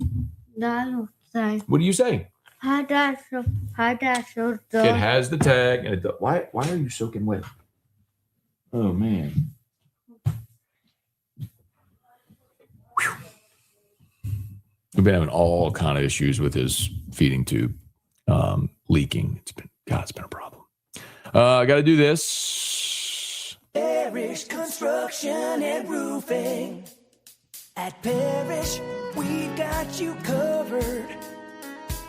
Dad say. What do you say? Hi, Dad Show. Hi, Dad Show does. It has the tag and it does. Why are you soaking wet? Oh man. Whew. We've been having all kind of issues with his feeding tube leaking. It's been a problem. I got to do this. Parish Construction and Roofing. At Parish, we've got you covered.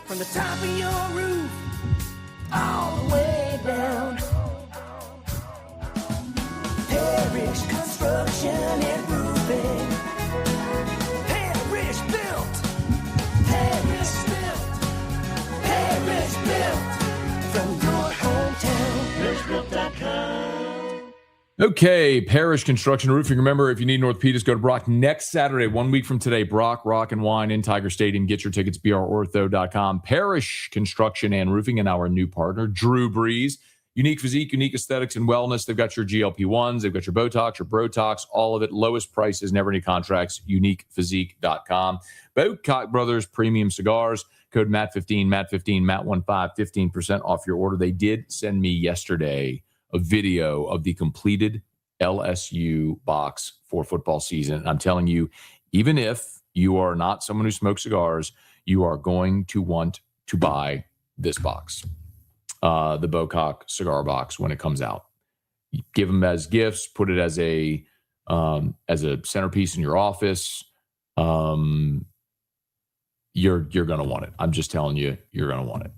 From the top of your roof, all the way down. Parish Construction and Roofing. Parish built. Parish built. Parish built. Okay, Parish Construction Roofing. Remember, if you need North Peters, go to Brock next Saturday, 1 week from today. Brock, Rock and Wine in Tiger Stadium. Get your tickets, brortho.com. Parish Construction and Roofing, and our new partner, Drew Brees. Unique physique, unique aesthetics, and wellness. They've got your GLP-1s. They've got your Botox, your Brotox, all of it. Lowest prices, never any contracts. UniquePhysique.com. Bocock Brothers Premium Cigars. Code MAT15, MAT15, MAT15, 15% off your order. They did send me yesterday a video of the completed LSU box for football season. And I'm telling you, even if you are not someone who smokes cigars, you are going to want to buy this box, the Bocock cigar box, when it comes out. You give them as gifts, put it as a centerpiece in your office. You're going to want it. I'm just telling you, you're going to want it.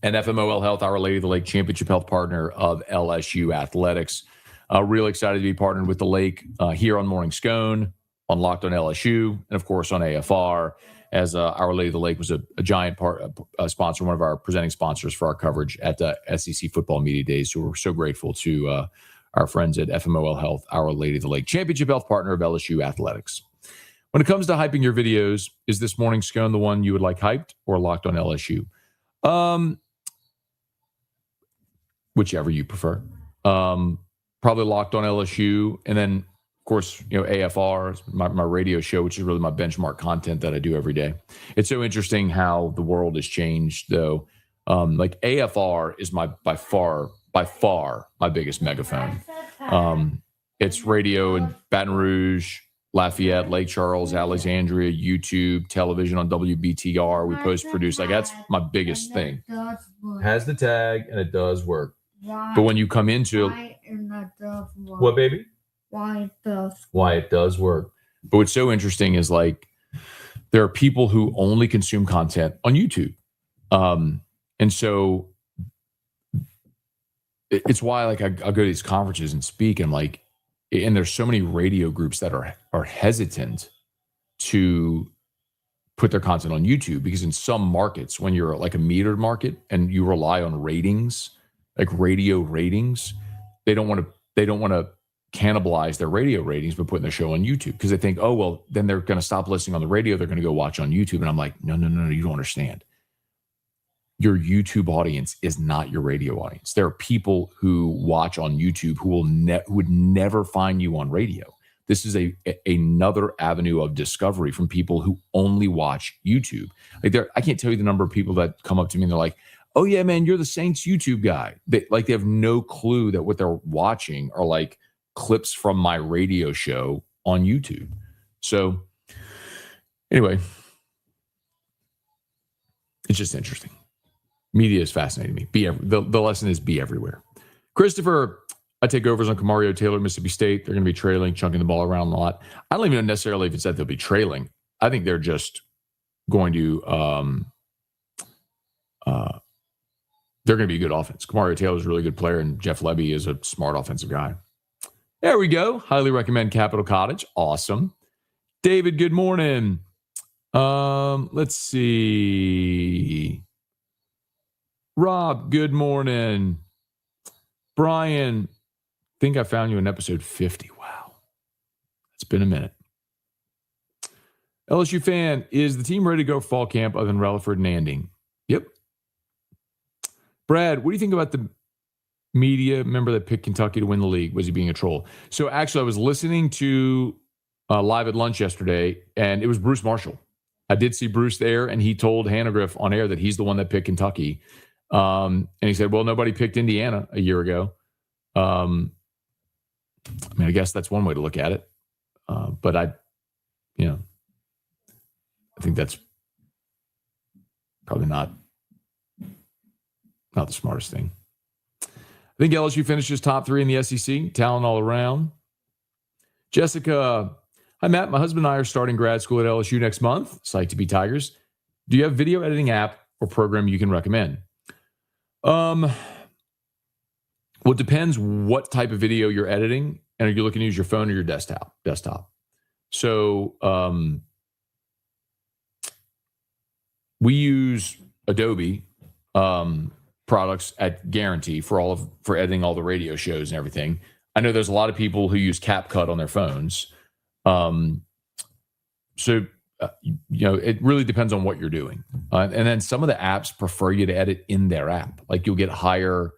And FMOL Health, Our Lady of the Lake, championship health partner of LSU Athletics. Really excited to be partnered with the Lake here on Morning Scone, on Locked on LSU, and of course on AFR, as Our Lady of the Lake was a giant sponsor, one of our presenting sponsors for our coverage at the SEC Football Media Days. So we're so grateful to our friends at FMOL Health, Our Lady of the Lake, championship health partner of LSU Athletics. When it comes to hyping your videos, is this Morning Scone the one you would like hyped, or Locked on LSU? Whichever you prefer. Probably Locked on LSU. And then, of course, AFR, my radio show, which is really my benchmark content that I do every day. It's so interesting how the world has changed, though. Like AFR is by far my biggest megaphone. It's radio in Baton Rouge, Lafayette, Lake Charles, Alexandria, YouTube, television on WBTR. We post-produce. Like, that's my biggest thing. It has the tag, and it does work. But when you come into what, baby? Why it does work. But what's so interesting is, like, there are people who only consume content on YouTube. And so it's why, like, I go to these conferences and speak, and like, and there's so many radio groups that are hesitant to put their content on YouTube, because in some markets, when you're like a metered market and you rely on ratings, like radio ratings, they don't want to cannibalize their radio ratings by putting their show on YouTube, because they think, oh, well, then they're going to stop listening on the radio. They're going to go watch on YouTube. And I'm like, no, you don't understand. Your YouTube audience is not your radio audience. There are people who watch on YouTube who would never find you on radio. This is another avenue of discovery from people who only watch YouTube. Like, I can't tell you the number of people that come up to me and they're like, oh yeah, man, you're the Saints YouTube guy. They have no clue that what they're watching are like clips from my radio show on YouTube. So anyway, it's just interesting. Media is fascinating me. The lesson is be everywhere. Christopher, I take overs on Kamario Taylor, Mississippi State. They're going to be trailing, chunking the ball around a lot. I don't even know necessarily if it's that they'll be trailing. I think they're just going to they're going to be a good offense. Kamario Taylor is a really good player, and Jeff Lebby is a smart offensive guy. There we go. Highly recommend Capitol Cottage. Awesome. David, good morning. Let's see. Rob, good morning. Brian, think I found you in episode 50. Wow. It's been a minute. LSU fan, is the team ready to go fall camp other than Relaford and Anding? Yep. Brad, what do you think about the media member that picked Kentucky to win the league? Was he being a troll? So actually, I was listening to Live at Lunch yesterday, and it was Bruce Marshall. I did see Bruce there, and he told Hannegriff on air that he's the one that picked Kentucky. And he said, well, nobody picked Indiana a year ago. I mean, I guess that's one way to look at it. But I think that's probably not the smartest thing. I think LSU finishes top 3 in the SEC, talent all around. Jessica, hi, Matt. My husband and I are starting grad school at LSU next month. Psyched to be Tigers. Do you have a video editing app or program you can recommend? Well, it depends what type of video you're editing, and are you looking to use your phone or your desktop? So we use Adobe products at Guarantee for editing all the radio shows and everything. I know there's a lot of people who use CapCut on their phones. So, it really depends on what you're doing. And then some of the apps prefer you to edit in their app. Like you'll get higher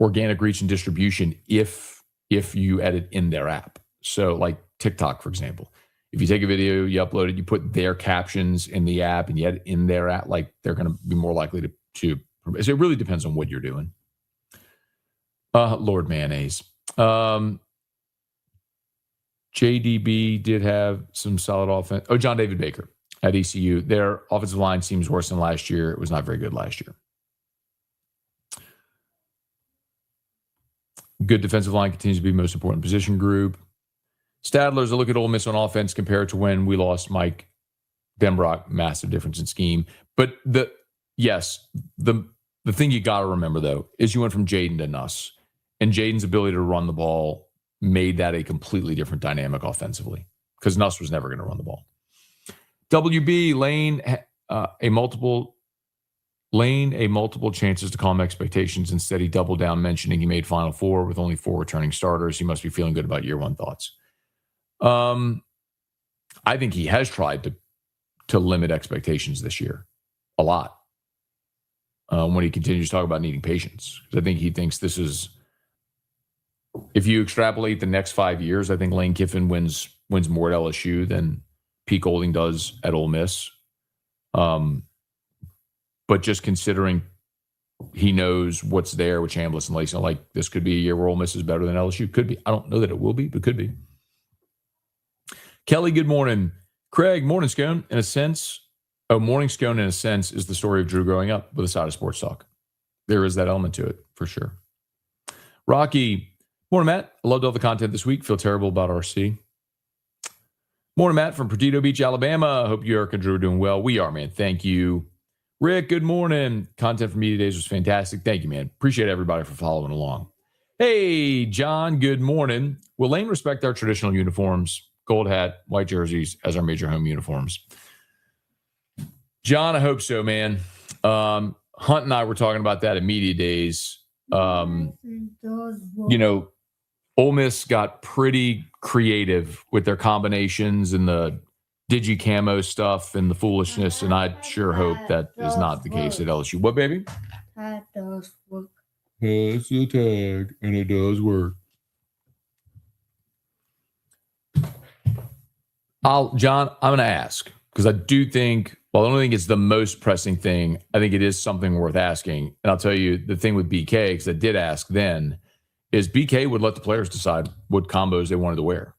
organic reach and distribution if you edit in their app. So like TikTok, for example, if you take a video, you upload it, you put their captions in the app and you edit in their app, like they're going to be more likely to so it really depends on what you're doing. Lord Mayonnaise. JDB did have some solid offense. Oh, John David Baker at ECU. Their offensive line seems worse than last year. It was not very good last year. Good defensive line continues to be the most important position group. Stadler's a look at Ole Miss on offense compared to when we lost Mike Denbrock. Massive difference in scheme. But the thing you got to remember, though, is you went from Jaden to Nuss. And Jaden's ability to run the ball made that a completely different dynamic offensively because Nuss was never going to run the ball. WB, Lane, a multiple chances to calm expectations. Instead, he doubled down, mentioning he made Final Four with only 4 returning starters. He must be feeling good about year one thoughts. I think he has tried to limit expectations this year a lot when he continues to talk about needing patience. I think he thinks this is, if you extrapolate the next 5 years, I think Lane Kiffin wins more at LSU than Pete Golding does at Ole Miss. But just considering he knows what's there with Chambliss and Lacey, like this could be a year where Ole Miss is better than LSU. Could be. I don't know that it will be, but could be. Kelly, good morning. Craig, morning, Scone. Morning Scone, in a sense, is the story of Drew growing up with a side of sports talk. There is that element to it, for sure. Rocky, morning, Matt. I loved all the content this week. Feel terrible about RC. Morning, Matt from Perdido Beach, Alabama. Hope you, Eric, and Drew are doing well. We are, man. Thank you. Rick, good morning. Content from Media Days was fantastic. Thank you, man. Appreciate everybody for following along. Hey, John, good morning. Will Lane respect our traditional uniforms, gold hat, white jerseys, as our major home uniforms? John, I hope so, man. Hunt and I were talking about that at Media Days. Ole Miss got pretty creative with their combinations and the digi camo stuff and the foolishness, and I sure hope that is not the case at LSU. What, baby? That does work. It's a tag, and it does work. John, I'm going to ask, because I do think, well, I don't think it's the most pressing thing. I think it is something worth asking. And I'll tell you the thing with BK, because I did ask then, is BK would let the players decide what combos they wanted to wear.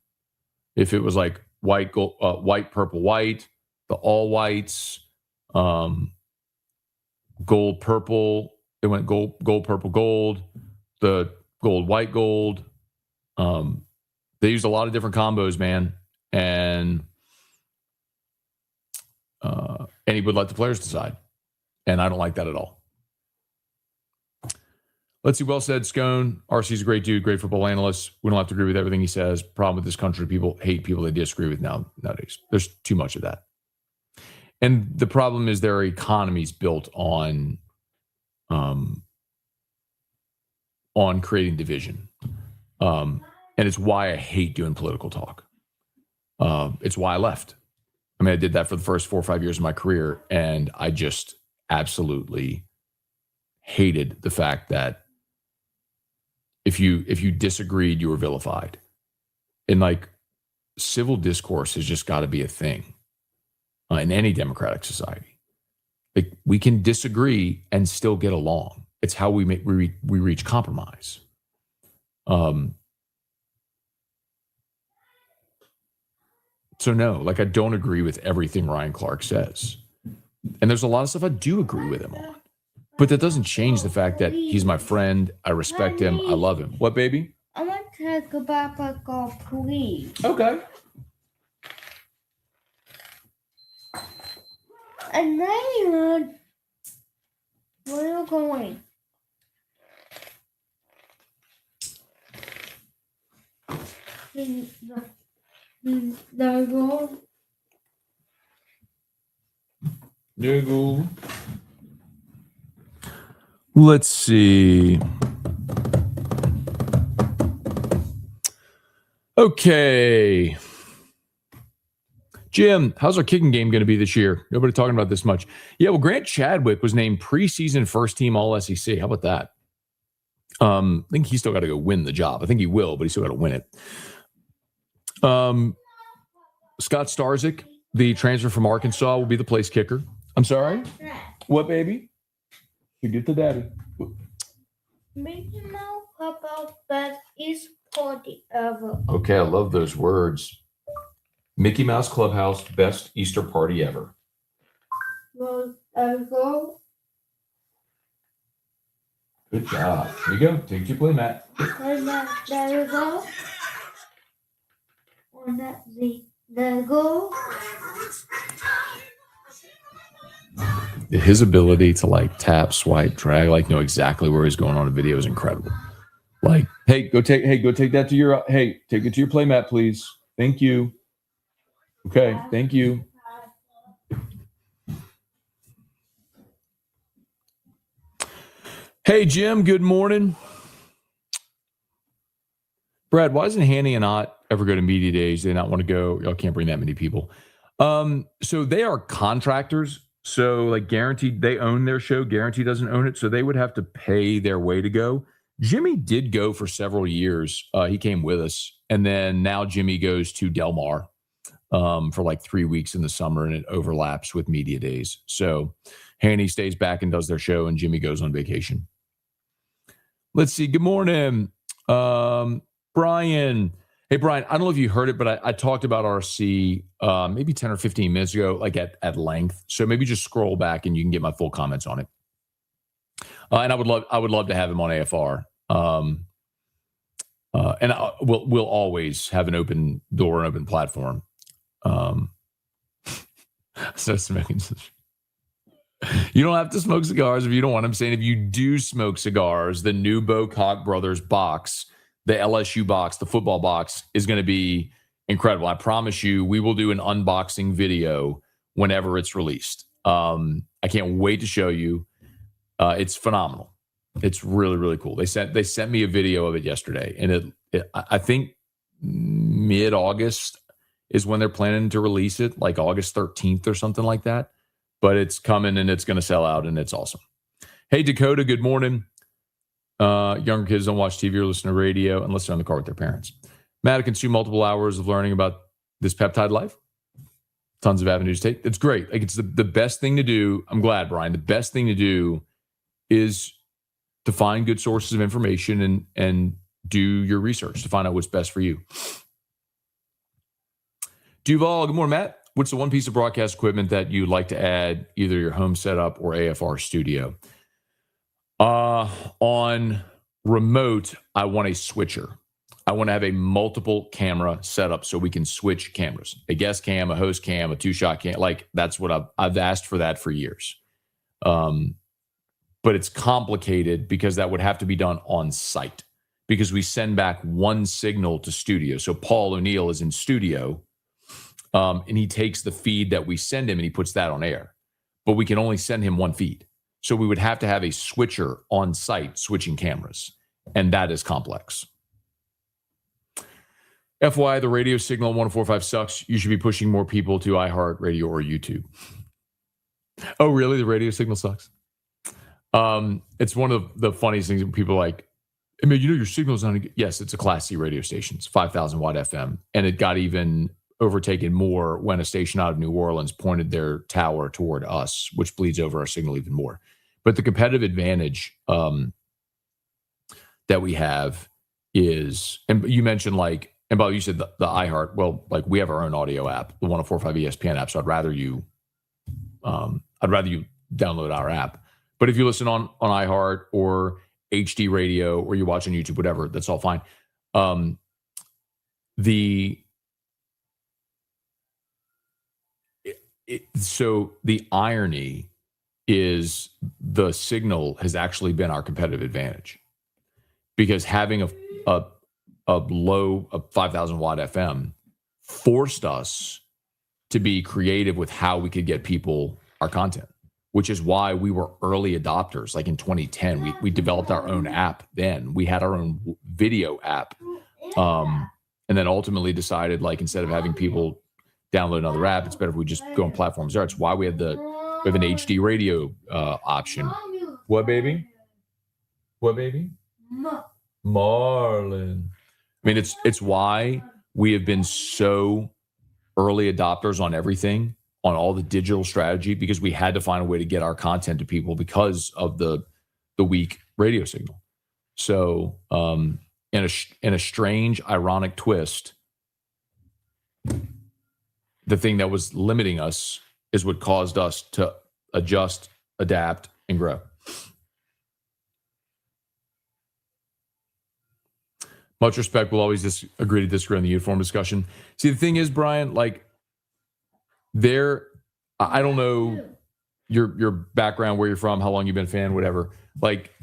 If it was like white, gold, white, purple, white, the all whites, gold, purple, they went gold, purple, gold, the gold, white, gold. They used a lot of different combos, man. And he would let the players decide. And I don't like that at all. Let's see. Well said, Scone. RC's a great dude, great football analyst. We don't have to agree with everything he says. Problem with this country, people hate people they disagree with nowadays. There's too much of that. And the problem is there are economies built on creating division. And it's why I hate doing political talk. It's why I left. I mean, I did that for the first 4 or 5 years of my career, and I just absolutely hated the fact that if you disagreed, you were vilified. And like civil discourse has just got to be a thing in any democratic society. Like we can disagree and still get along. It's how we reach compromise. So no, like I don't agree with everything Ryan Clark says. And there's a lot of stuff I do agree with him on. But that doesn't change the fact that he's my friend. I respect him. I love him. What, baby? I want to take a backpack off, please. Okay. And then, where are you going? There you go. There you go. Let's see. Okay. Jim, how's our kicking game going to be this year? Nobody talking about this much. Yeah, well, Grant Chadwick was named preseason first team All SEC. How about that? I think he's still got to go win the job. I think he will, but he's still got to win it. Scott Starzik, the transfer from Arkansas, will be the place kicker. I'm sorry? What, baby? You get to daddy. Mickey Mouse about that is party ever. Okay, I love those words. Mickey Mouse Clubhouse, best Easter party ever. Well, I go. Good job. Here you go. Take your play, Matt. And there you go. And there you go. His ability to like tap, swipe, drag, like know exactly where he's going on a video is incredible. Like, hey, go take that to your, take it to your play mat, please. Thank you. Okay, thank you. Hey, Jim, good morning. Brad, why doesn't Hanny and Ott ever go to media days? They not want to go. Y'all can't bring that many people. So they are contractors. So like Guaranteed, they own their show. Guaranteed doesn't own it. So they would have to pay their way to go. Jimmy did go for several years. He came with us. And then now Jimmy goes to Del Mar for like 3 weeks in the summer, and it overlaps with media days. So Hanny stays back and does their show, and Jimmy goes on vacation. Let's see. Good morning, Brian. Hey, Brian, I don't know if you heard it, but I talked about RC maybe 10 or 15 minutes ago, like at length. So maybe just scroll back and you can get my full comments on it. And I would love to have him on AFR. And we'll always have an open door and open platform. So smoking. You don't have to smoke cigars if you don't want. I'm saying if you do smoke cigars, the new Bo Koch Brothers box, the LSU box, the football box is going to be incredible. I promise you, we will do an unboxing video whenever it's released. I can't wait to show you. It's phenomenal. It's really, really cool. They sent me a video of it yesterday, and I think mid-August is when they're planning to release it, like August 13th or something like that. But it's coming, and it's going to sell out, and it's awesome. Hey, Dakota, good morning. Younger kids don't watch TV or listen to radio unless they're in the car with their parents. Matt, I consume multiple hours of learning about this peptide life. Tons of avenues to take. It's great. Like, it's the best thing to do. I'm glad, Brian. The best thing to do is to find good sources of information and do your research to find out what's best for you. Duval, good morning, Matt. What's the one piece of broadcast equipment that you'd like to add, either your home setup or AFR studio? On remote, I want a switcher. I want to have a multiple camera setup so we can switch cameras. A guest cam, a host cam, a two-shot cam. Like, that's what I've asked for that for years. But it's complicated because that would have to be done on site because we send back one signal to studio. So Paul O'Neill is in studio, and he takes the feed that we send him and he puts that on air. But we can only send him one feed. So we would have to have a switcher on site switching cameras, and that is complex. FYI, the radio signal 104.5 sucks. You should be pushing more people to iHeartRadio or YouTube. Oh, really? The radio signal sucks? It's one of the funniest things when people are like, I mean, your signal's not good. Yes, it's a Class C radio station. It's 5,000 watt FM. And it got even overtaken more when a station out of New Orleans pointed their tower toward us, which bleeds over our signal even more. But the competitive advantage that we have is, and you mentioned like, and Bob, you said the iHeart. Well, like we have our own audio app, the 104.5 ESPN app. So I'd rather you download our app. But if you listen on iHeart or HD radio or you watch on YouTube, whatever, that's all fine. So the irony is the signal has actually been our competitive advantage because having a low 5,000 watt FM forced us to be creative with how we could get people our content. which is why we were early adopters. Like in 2010, we developed our own app then. We had our own video app. And then ultimately decided, like, instead of having people download another app, it's better if we just go on platforms there. It's why we have an HD radio option. What, baby? What, baby? Marlin. I mean, it's why we have been so early adopters on everything, on all the digital strategy, because we had to find a way to get our content to people because of the weak radio signal. So, in a strange, ironic twist, the thing that was limiting us is what caused us to adjust, adapt, and grow. Much respect. We'll always agree to disagree on the uniform discussion. See, the thing is, Brian, like, I don't know your background, where you're from, how long you've been a fan, whatever. Like,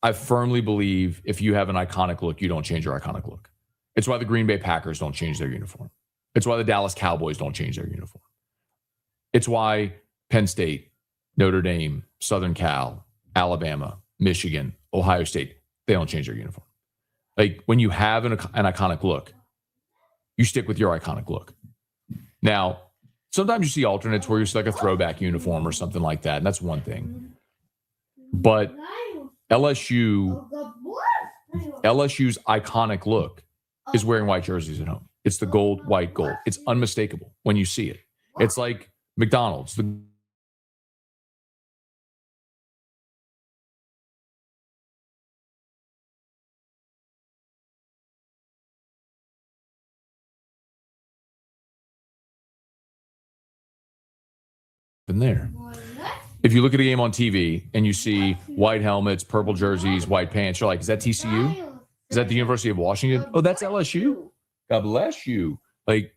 I firmly believe if you have an iconic look, you don't change your iconic look. It's why the Green Bay Packers don't change their uniform. It's why the Dallas Cowboys don't change their uniform. It's why Penn State, Notre Dame, Southern Cal, Alabama, Michigan, Ohio State, they don't change their uniform. Like, when you have an iconic look, you stick with your iconic look. Now, sometimes you see alternates where you see like a throwback uniform or something like that, and that's one thing. But LSU's iconic look is wearing white jerseys at home. It's the gold, white, gold. It's unmistakable when you see it. It's like McDonald's. Been there. If you look at a game on TV and you see white helmets, purple jerseys, white pants, you're like, is that TCU? Is that the University of Washington? Oh, that's LSU. God bless you. Like,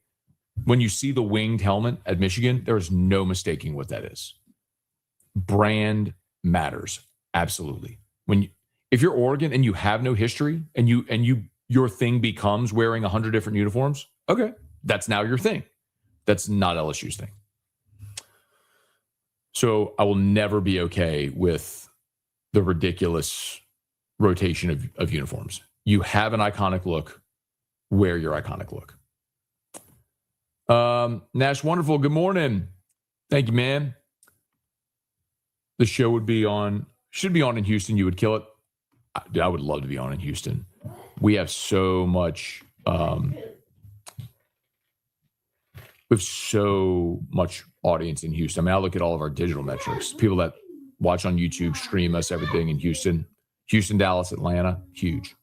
when you see the winged helmet at Michigan, there is no mistaking what that is. Brand matters. Absolutely. If you're Oregon and you have no history and your thing becomes wearing 100 different uniforms, okay, that's now your thing. That's not LSU's thing. So I will never be okay with the ridiculous rotation of uniforms. You have an iconic look, wear your iconic look. Nash Wonderful, good morning. Thank you, man. The show should be on in Houston. You would kill it. I would love to be on in Houston. We have so much audience in Houston. I mean, I look at all of our digital metrics. People that watch on YouTube, stream us, everything in Houston, Dallas, Atlanta, huge.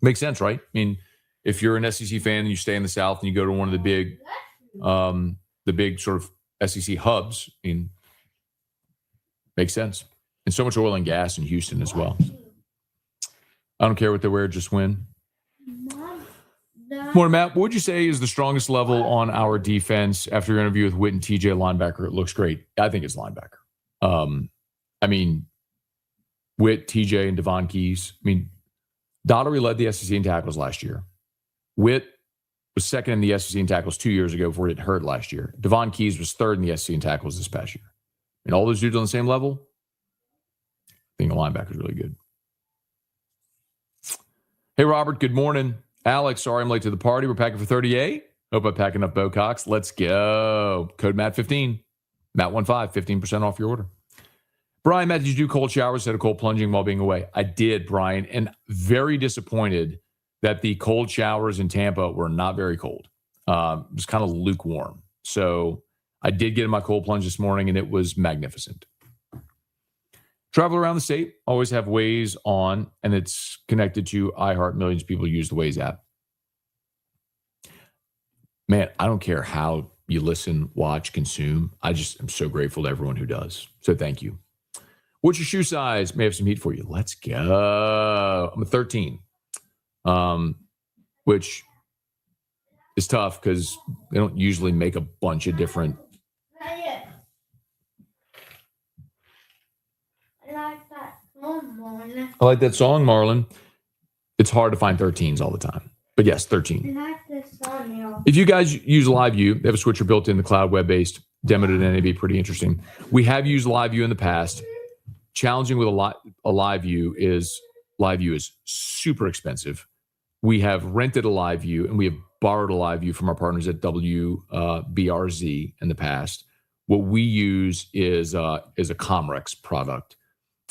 Makes sense, right? I mean, if you're an SEC fan and you stay in the South and you go to one of the big sort of SEC hubs, I mean, makes sense. And so much oil and gas in Houston as well. I don't care what they wear, just win. Morning, Matt. What would you say is the strongest level on our defense after your interview with Witt and TJ linebacker? It looks great. I think it's linebacker. I mean, Witt, TJ, and Devon Keys. I mean, Daugherty led the SEC in tackles last year. Witt was second in the SEC in tackles 2 years ago before it hurt last year. Devon Keys was third in the SEC in tackles this past year. And all those dudes on the same level, I think the linebacker's really good. Hey, Robert, good morning. Alex, sorry I'm late to the party. We're packing for 38. Hope I pack enough Bococks. Let's go. Code Matt15. Matt15, 15% off your order. Brian, Matt, did you do cold showers instead of cold plunging while being away? I did, Brian, and very disappointed that the cold showers in Tampa were not very cold. It was kind of lukewarm. So I did get in my cold plunge this morning, and it was magnificent. Travel around the state, always have Waze on, and it's connected to iHeart. Millions of people use the Waze app. Man, I don't care how you listen, watch, consume. I just am so grateful to everyone who does. So thank you. What's your shoe size? May have some heat for you. Let's go. I'm a 13, which is tough because they don't usually make a bunch of different. I like that song, Marlon. It's hard to find 13s all the time. But yes, 13. I like this song, y'all. If you guys use LiveView, they have a switcher built in the cloud, web-based. demoed at NAB, pretty interesting. We have used live view in the past. Challenging with a live view is super expensive. We have rented a live view and we have borrowed a live view from our partners at WBRZ in the past. What we use is a Comrex product.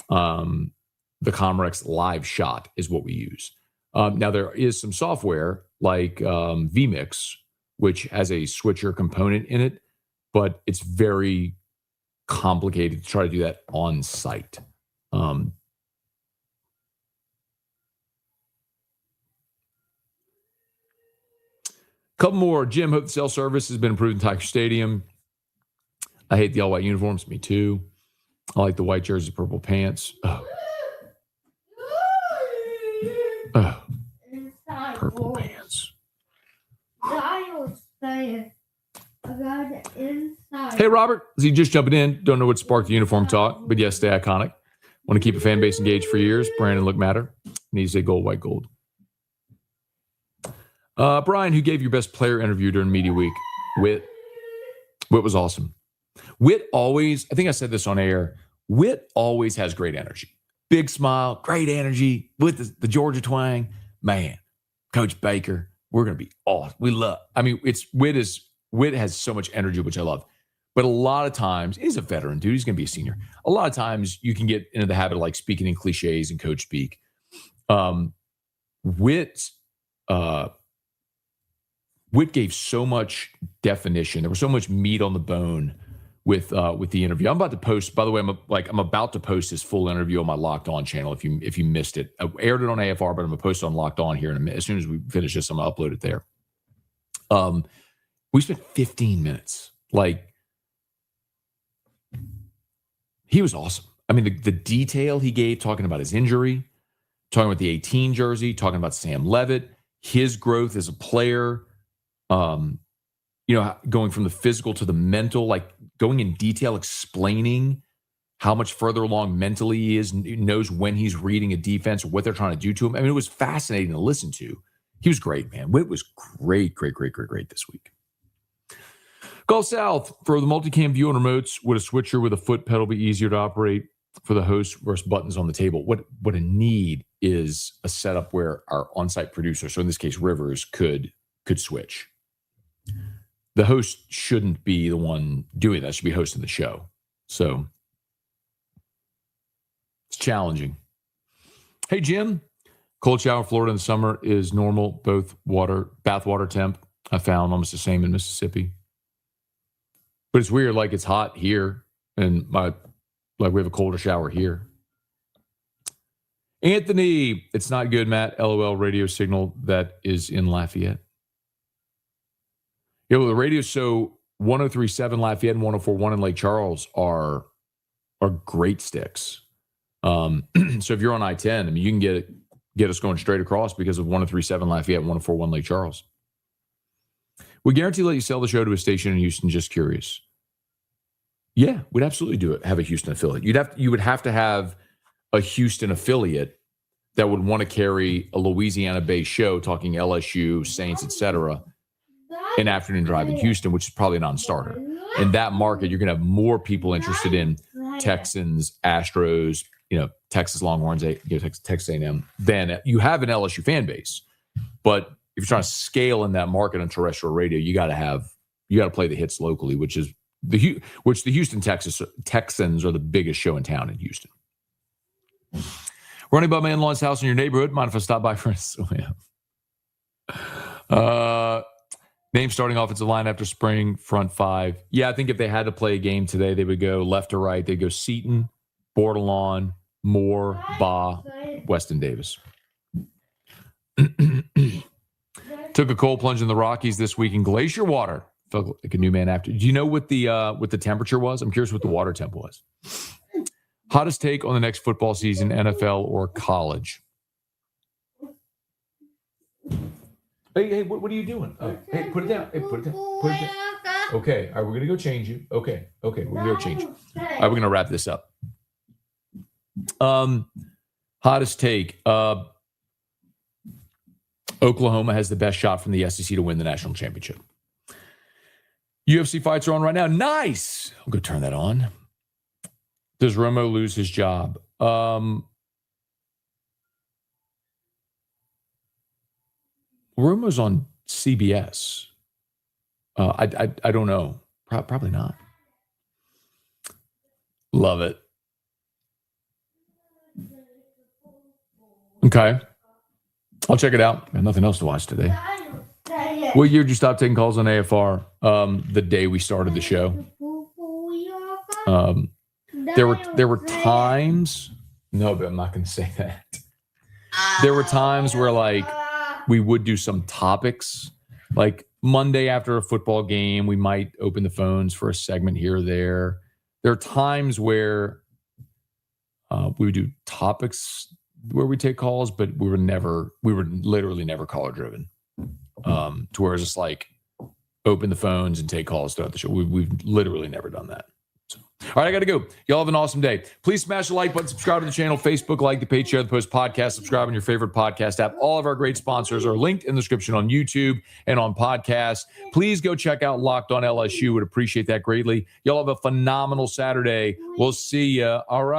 The Comrex Live Shot is what we use. Now, there is some software like vMix, which has a switcher component in it, but it's very complicated to try to do that on site. Couple more. Jim, hope the cell service has been improved in Tiger Stadium. I hate the all-white uniforms. Me too. I like the white jersey, purple pants. Oh. Purple pants. Hey, Robert. Is he just jumping in? Don't know what sparked the uniform talk, but yes, stay iconic. Want to keep a fan base engaged for years. Brandon look matter. Needs a gold, white, gold. Brian, who gave your best player interview during media week? Whit was awesome. Whit always, I think I said this on air, Whit always has great energy. Big smile, great energy with the Georgia twang. Man, Coach Baker, we're going to be awesome. Whit has so much energy, which I love. But a lot of times, he's a veteran, dude. He's going to be a senior. A lot of times you can get into the habit of like speaking in cliches and coach speak. Whit gave so much definition. There was so much meat on the bone with the interview. I'm about to post, by the way, I'm about to post this full interview on my Locked On channel if you missed it. I aired it on AFR, but I'm going to post it on Locked On here in a minute. As soon as we finish this, I'm going to upload it there. We spent 15 minutes. Like, he was awesome. I mean, the detail he gave, talking about his injury, talking about the 18 jersey, talking about Sam Levitt, his growth as a player, going from the physical to the mental, like going in detail, explaining how much further along mentally he is, knows when he's reading a defense or what they're trying to do to him. I mean, it was fascinating to listen to. He was great, man. Whit was great this week. Gulf South, for the multicam view on remotes, would a switcher with a foot pedal be easier to operate for the host versus buttons on the table? What a need is a setup where our on-site producer, so in this case Rivers, could switch. The host shouldn't be the one doing that. Should be hosting the show. So it's challenging. Hey, Jim. Cold shower Florida in the summer is normal. Both bath water temp, I found almost the same in Mississippi. But it's weird, like it's hot here, and we have a colder shower here. Anthony, it's not good, Matt. LOL radio signal that is in Lafayette. Yeah, well, the radio, so 103.7 Lafayette and 104.1 in Lake Charles are great sticks. So if you're on I-10, I mean, you can get us going straight across because of 103.7 Lafayette, 104.1 Lake Charles. We guarantee let you sell the show to a station in Houston. Just curious. Yeah, we'd absolutely do it. Have a Houston affiliate. You would have to have a Houston affiliate that would want to carry a Louisiana-based show talking LSU, Saints, etc. an afternoon drive in Houston, which is probably a non-starter. In that market, you're going to have more people interested in Texans, Astros, Texas Longhorns, Texas A&M than you have an LSU fan base. But if you're trying to scale in that market on terrestrial radio, you got to play the hits locally, which the Houston Texans are the biggest show in town in Houston. Running by my in-law's house in your neighborhood. Mind if I stop by for a swim? Name starting offensive line after spring, front five. Yeah, I think if they had to play a game today, they would go left to right. They'd go Seaton, Bordelon, Moore, Ba, Weston Davis. Took a cold plunge in the Rockies this week in glacier water. Felt like a new man after. Do you know what the temperature was? I'm curious what the water temp was. Hottest take on the next football season, NFL or college? Hey, what are you doing? Oh, hey, put it down. Hey, put it down. Okay, all right, we're going to go change you. Okay, we're going to go change you. All right, we're going to wrap this up. Hottest take. Oklahoma has the best shot from the SEC to win the national championship. UFC fights are on right now. Nice. I'll go turn that on. Does Romo lose his job? Romo's on CBS. I don't know. Probably not. Love it. Okay. I'll check it out. Got nothing else to watch today. What year did you stop taking calls on AFR? The day we started the show. There were times. No, but I'm not going to say that. There were times where like we would do some topics, like Monday after a football game, we might open the phones for a segment here or there. There are times where we would do topics where we take calls, but we were literally never caller driven. To where it's just like open the phones and take calls throughout the show. We've literally never done that. So, all right, I got to go. Y'all have an awesome day. Please smash the like button, subscribe to the channel, Facebook, like the page, share the post, podcast, subscribe on your favorite podcast app. All of our great sponsors are linked in the description on YouTube and on podcasts. Please go check out Locked On LSU. Would appreciate that greatly. Y'all have a phenomenal Saturday. We'll see you. All right.